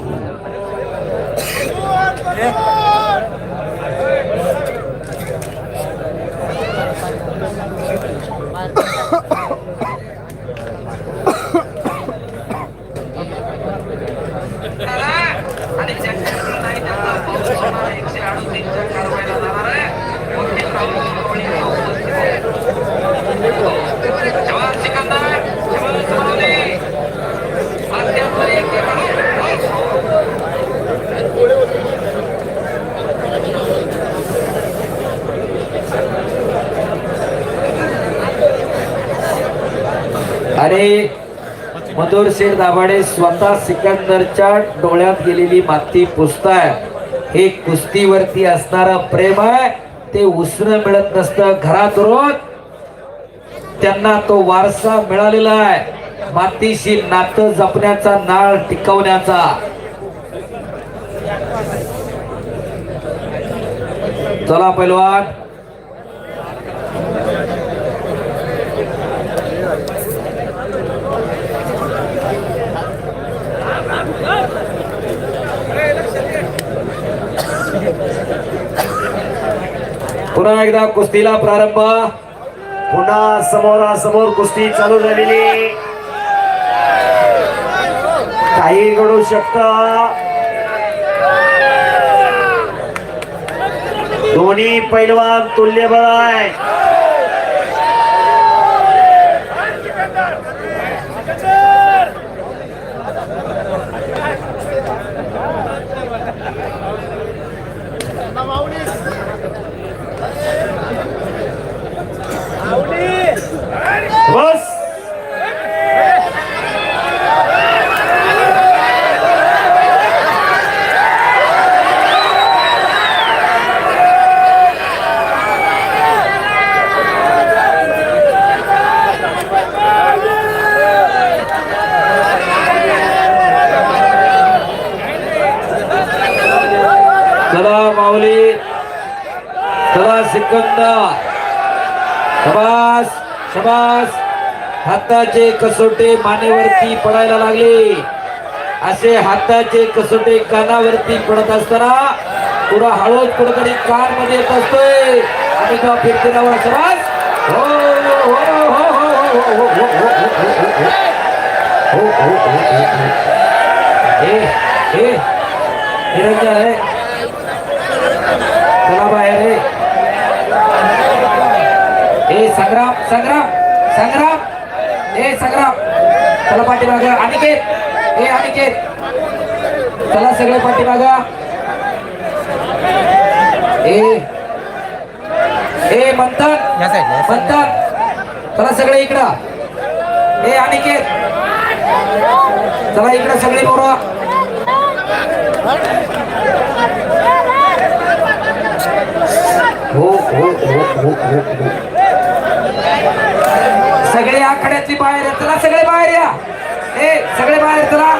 अरे मधुर शेठ दाभाडे स्वतः सिकंदरच्या डोळ्यात गेलेली माती पुसताय. हे कुस्तीवरती असणारा प्रेम आहे, ते उसणं मिळत नसतं. घरात रोज त्यांना तो वारसा मिळालेला आहे, मातीशी नातं जपण्याचा, नाळ टिकवण्याचा. चला पैलवान. पुन्हा एकदा कुस्तीला प्रारंभ. पुन्हा समोरासमोर कुस्ती चालू झालेली. काही घडू शकतं. दोन्ही पैलवान तुल्यबळ आहे. बस चला माऊली, चला सिकंदर. शबास शबास. हाताचे कसोटे मानेवरती पडायला लागले. असे हाताचे कसोटे कानावरती पडत असताना पुरा हळूच कुठेतरी कार मध्ये येत असतोय आणि तो फिरतीरावर. शबास. हो हो हो हो हो हो. निरंजन आहे. चला बाहेर रे. ए संग्राम संग्राम संग्राम. ए संग्राम चला पाठीमाग. अनिकेत, ए अनिकेत चला सगळे पाठीमाग. ए मंथन मंथन चला सगळे इकडं. ए अनिकेत चला इकडं सगळे पोरं. हो हो हो हो हो. सगळे आखाड्यातली बाहेर. चला सगळे बाहेर या. ए सगळे बाहेर. चला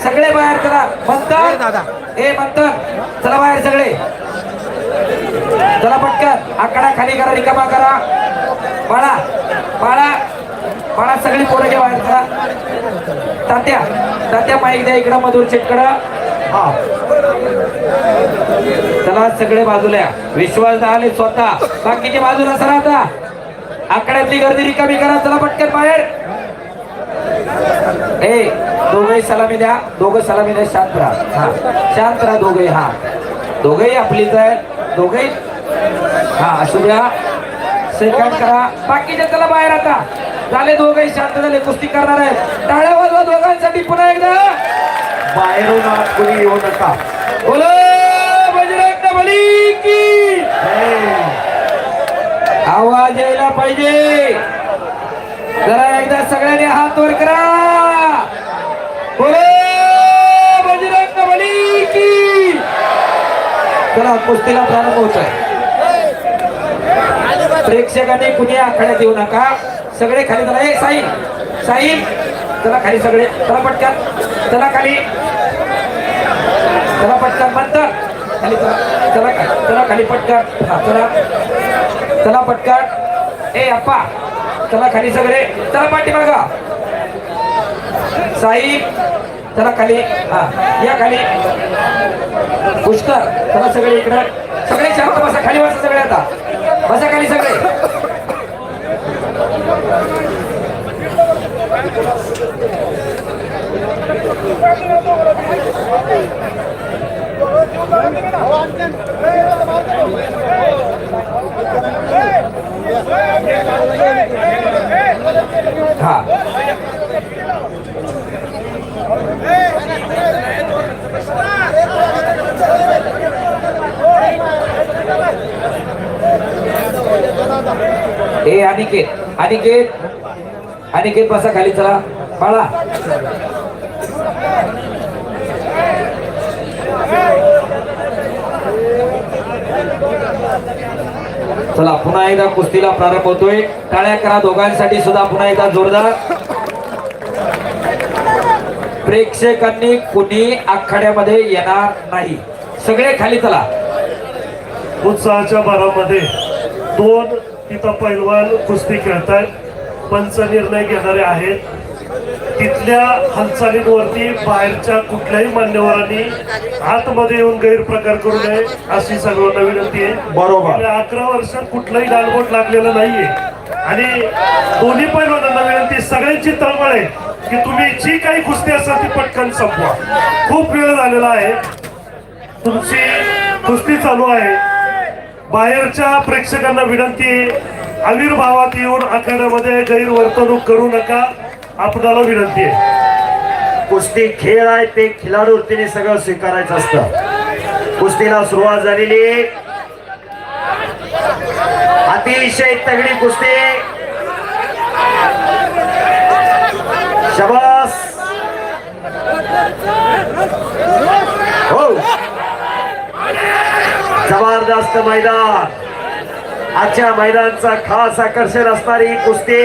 सगळे बाहेर. चला मंथन, ए मंथन चला बाहेर सगळे. चला पटकन आकडा खाली करा, रिकामा करा. बाळा बाळा बाळा सगळी पोरं घ्या बाहेर. चला तात्या तात्या माईक द्या इकडं मधुर शेटकडं. हा चला सगळे बाजूला. विश्वास आले स्वतः. बाकीचे बाजूला सरा. आता आकड्यातली गर्दी रिकामी करा. चला पटकन बाहेर. ए दोघे सलामी द्या. दोघं सलामी द्या. शांत राहा. हा शांत राहा दोघे. हा दोघेही आपलीच आहे. दोघे हा असू द्या. सेकंड करा. बाकीचे चला बाहेर. आता झाले दोघे शांत झाले. कुस्ती करणार आहे. टाळ्या वाजवा दोघांसाठी. पुन्हा एकदा बाहेरून आत कोणी येऊ नका. बोलो बजरंग बली की. आवाज यायला पाहिजे. जरा एकदा सगळ्यांनी हात वर करा. बोले बजरंग बली की. चला कुस्तीला प्रारंभ होतोय. प्रेक्षकांनी कुणी आखाड्यात येऊ नका. सगळे खाली चला. ए साईन साईन चला खाली सगळे. चला पटकन. चला खाली. चला पटकन. बंद खाली. चला चला खाली. चला खाली पटकन. हा चला चला पटकन. ए अप्पा चला खाली सगळे. चला पाठीमागा. साई चला खाली. हा या खाली. पुष्कर चला सगळे इकडे. सगळे शांत बसा. खाली बसा सगळे. आता बसा खाली सगळे. हा ए अनिकेत अनिकेत अनिकेत बसा खाली. चला बाळा. चला पुन्हा एकदा कुस्तीला प्रारंभ होतोय. टाळ्या करा दोघांसाठी सुद्धा पुन्हा एकदा जोरदार. प्रेक्षकांनी कुणी आखाड्यामध्ये येणार नाही. सगळे खाली. चला. उत्साहाच्या भरामध्ये दोन तिथं पैलवान कुस्ती खेळतात. पंच निर्णय घेणारे आहेत. तिथल्या हालचालींवरती बाहेरच्या कुठल्याही मान्यवरांनी आतमध्ये येऊन गैरप्रकार करू नये अशी सर्वांना विनंती आहे. बरोबर. 11 वर्षात कुठलंही गालबोट लागलेलं नाहीये. आणि दोन्ही पैलवानांना विनंती, सगळ्यांची तळमळ आहे की तुम्ही जी काही कुस्ती असेल ती पटकन संपवा. खूप वेळ झालेला आहे. तुमची कुस्ती चालू आहे. बाहेरच्या प्रेक्षकांना विनंती आहे, आविर्भावात येऊन आखाड्यामध्ये गैरवर्तणूक करू नका. आपल्याला विनंती आहे. कुस्ती खेळ आहे ते खिलाडू वृत्तीने सगळं स्वीकारायचं असतं. कुस्तीला सुरुवात झालेली. अतिशय तगडी कुस्ती. शाबास. हो जबरदस्त मैदान. आजच्या मैदानाचा खास आकर्षण असणारी कुस्ती.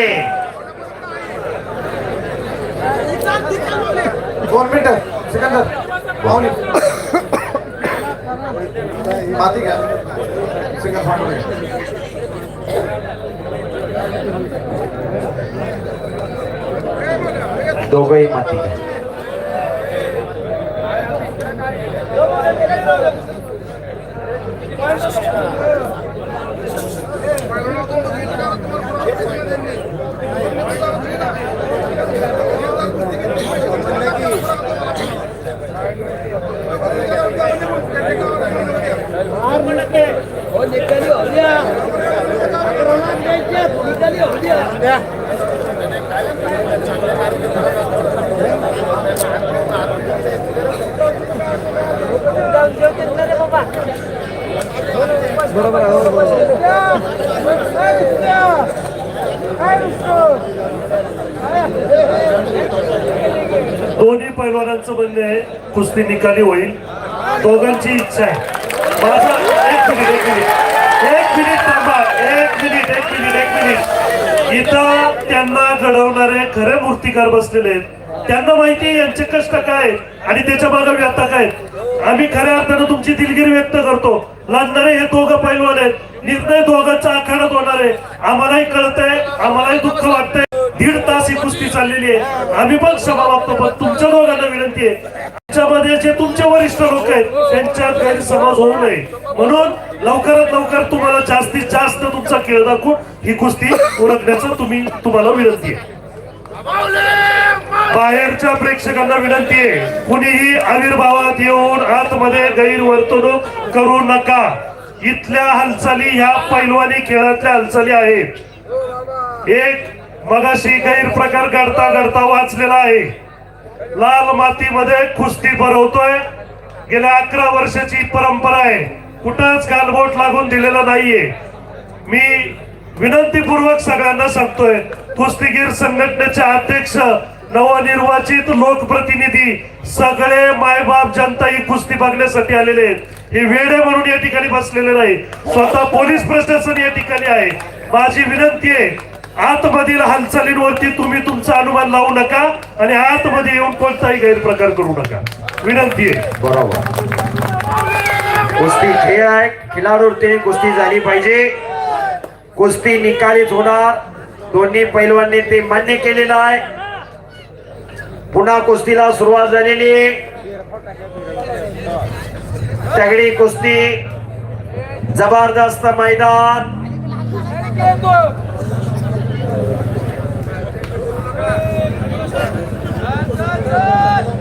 2 मिनिटं सिकंदर पाहुणे माती घ्या. सिकंदर पाहुणे दोघंही माती. दोन्ही पैलवानांचं म्हणणं आहे कुस्ती निकाली होईल. दोघांची इच्छा आहे. माझा एक मिनिट थांबा. एक मिनिट. इथं त्यांना घडवणारे खरे मूर्तिकार बसलेले आहेत. त्यांना माहिती आहे यांचे कष्ट काय आणि त्याच्या मागे व्यथा काय. आम्ही खऱ्या अर्थानं तुमची दिलगिरी व्यक्त करतो. लढणारे हे दोघं पैलवान आहेत. निर्णय दोघांचा आखाड्यात होणार आहे. आम्हालाही कळतंय, आम्हालाही दुःख वाटतंय. 1.5 तास ही कुस्ती चाललेली आहे. आम्ही पण क्षमा मागतो, पण तुमच्या दोघांना विनंती आहे, त्याच्यामध्ये जे तुमचे वरिष्ठ लोक आहेत त्यांच्यात गैरसमज होऊ नये. म्हणून लवकरात लवकर तुम्हाला जास्तीत जास्त तुमचा खेळ दाखवून ही कुस्ती उरकण्याचं तुम्हाला विनंती आहे. बाहेरच्या प्रेक्षकांना विनंती आहे, कुणीही आविर्भावात येऊन आतमध्ये गैरवर्तणूक करू नका. इथल्या हालचाली ह्या पैलवानी खेळातल्या हालचाली आहेत. एक मगाशी गैरप्रकार घडता वाचलेला आहे. लाल मातीमध्ये कुस्ती भरवतोय. गेल्या 11 वर्षाची परंपरा आहे. कुठंच गालबोट लागून दिलेला नाहीये. मी विनंतीपूर्वक सगळ्यांना सांगतोय, कुस्तीगीर संघटनेचे अध्यक्ष, नवनिर्वाचित लोकप्रतिनिधी, सगळे मायबाप जनता ही कुस्ती बघण्यासाठी आलेले आहेत. हे वेडे म्हणून या ठिकाणी बसलेले नाही, स्वतः पोलीस प्रशासन या ठिकाणी आहे. माझी विनंती आहे, आतमधील हालचालींवरती तुम्ही तुमचा अनुमान लावू नका आणि आतमध्ये येऊन कोणताही गैरप्रकार करू नका, विनंती आहे. बरोबर, कुस्ती खेळ आहे, खिलाडूवरती कुस्ती झाली पाहिजे. कुस्ती निकालीच होणार, दोन्ही पैलवांनी ते मान्य केलेलं आहे. पुन्हा कुस्तीला सुरुवात झालेली आहे. तगडी कुस्ती, जबरदस्त मैदान.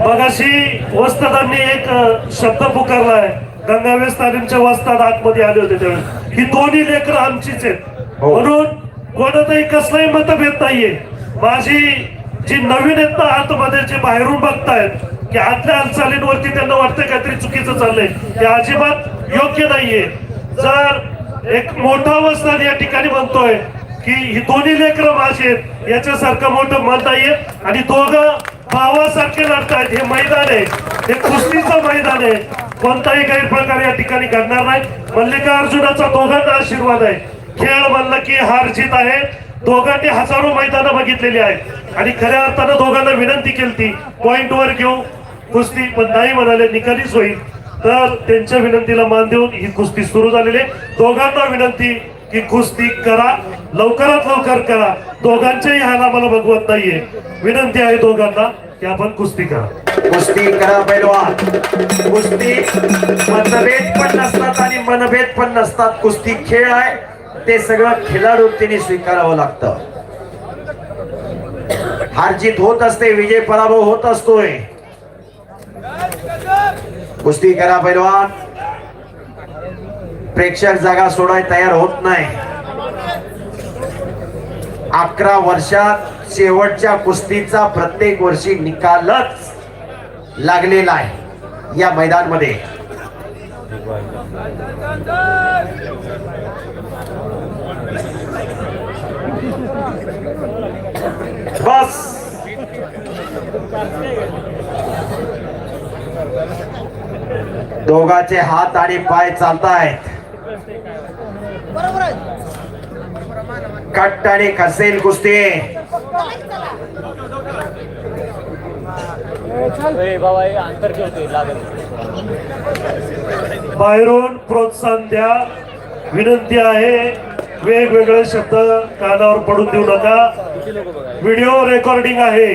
मगाशी वस्तादांनी एक शब्द पुकारलाय, गंगावेस तालीमच्या वस्ताद आतमध्ये आले होते त्यावेळेस, ही दोन्ही लेकरं आमचीच आहेत, म्हणून कोणताही कसलाही मतभेद नाहीये. माझी जी नवीन आहेत ना आतमध्ये, जे बाहेरून बघतायत की आतल्या हालचालींवरती त्यांना वाटतं काहीतरी चुकीचं चाललंय, ते अजिबात योग्य नाहीये. जर एक मोठा वस्ताद या ठिकाणी म्हणतोय की ही दोन्ही लेकरं माझी आहेत, याच्यासारखं मोठं मन नाहीये आणि दोघं भावासारखे लढतायत. हे मैदान आहे, हे कुस्तीचं मैदान आहे, कोणताही गैरप्रकार या ठिकाणी घडणार नाही. मल्लिकार्जुनाचा दोघांना आशीर्वाद आहे. खेळ म्हणलं की हार जीत आहे. दोघांनी हजारो मैदानं बघितलेली आहेत आणि खऱ्या अर्थानं दोघांना विनंती केली पॉइंटवर घेऊ कुस्ती, पण नाही म्हणाले, निकालीच होईल. तर त्यांच्या विनंतीला मान देऊन ही कुस्ती सुरू झालेली आहे. दोघांना विनंती की कुस्ती करा, लवकरात लवकर करा. दोघांच्याही हाल आम्हाला बघवत नाहीये, विनंती आहे दोघांना की आपण कुस्ती करा. कुस्ती करा पैलवान. कुस्ती मतभेद पण नसतात आणि मनभेद पण नसतात. कुस्ती खेळ आहे, ते सगळं खिलाडूंनी स्वीकारावं लागतं. हार जीत होत असते, विजय पराभव होत असतोय. कुस्ती करा पैलवान. प्रेक्षक जागा सोडाय तयार होत नाही. 11 वर्षात शेवटच्या कुस्तीचा प्रत्येक वर्षी निकालच लागलेला आहे या मैदानमध्ये. बस दोघांचे हात आणि पाय चालतायत. कट्ट आणि कसेल कुस्ती. बाहेरून प्रोत्साहन द्या, विनंती आहे. वेगवेगळे शब्द कानावर पडून देऊ नका. व्हिडिओ रेकॉर्डिंग आहे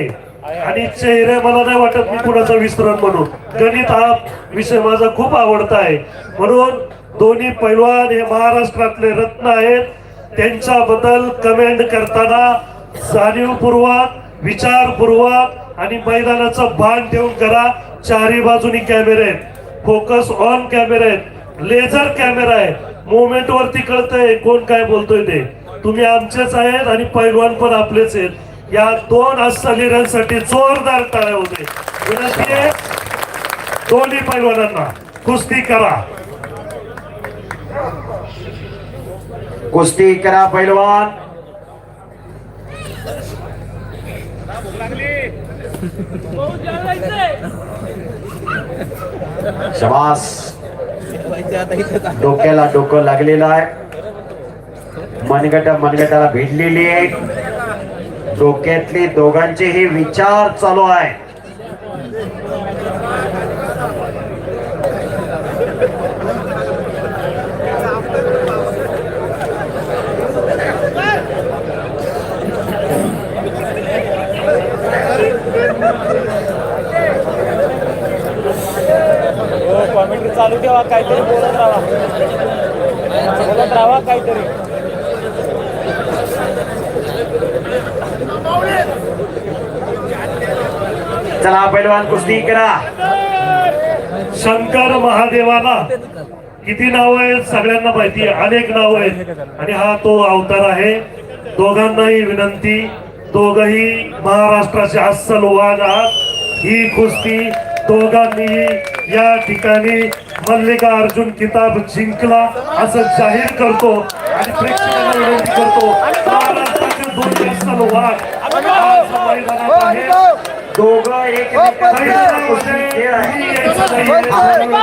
आणि चेहरे मला नाही वाटत मी कुणाचा विस्तारण म्हणून. गणित हा विषय माझा खूप आवडता आहे, म्हणून दोन्ही पैलवान हे महाराष्ट्रातले रत्न आहेत. त्यांच्याबद्दल कमेंट करताना जाणीवपूर्वक, विचारपूर्वक आणि मैदानाचं भान ठेवून करा. चारही बाजूनी कॅमेरे आहेत, फोकस ऑन कॅमेरे आहेत, लेझर कॅमेरा आहे. मोमेंट वरती कळतंय कोण काय बोलतोय ते. तुम्ही आमचेच आहेत आणि पैलवान पण आपलेच आहेत. या दोन अस्सलीरांसाठी जोरदार टाळ्या होते. विनंती आहे दोन्ही पैलवानांना, कुस्ती करा. कुस्ती करा पैलवान. शाबास. डोक्याला डोकं लागलेलं आहे, मनगटाला भिडलेली आहे. डोक्यातले दोघांचे हे विचार चालू आहे. कॉमेंट्री चालू ठेवा, काहीतरी बोलत राहा काहीतरी. चला पैलवान कुस्ती करा. शंकर महादेवाला किती नाव आहेत सगळ्यांना माहिती आहे, अनेक नाव आहेत आणि हा तो अवतार आहे. दोघांनाही विनंती, दोघही महाराष्ट्राचे अस्सल वाघ आहात. ही कुस्ती दोघांनी या ठिकाणी मल्लिकार्जुन किताब जिंकला असं जाहीर करतो आणि प्रेक्षकांना विनंती करतो दोघं एकमेकांना खेळ आहे.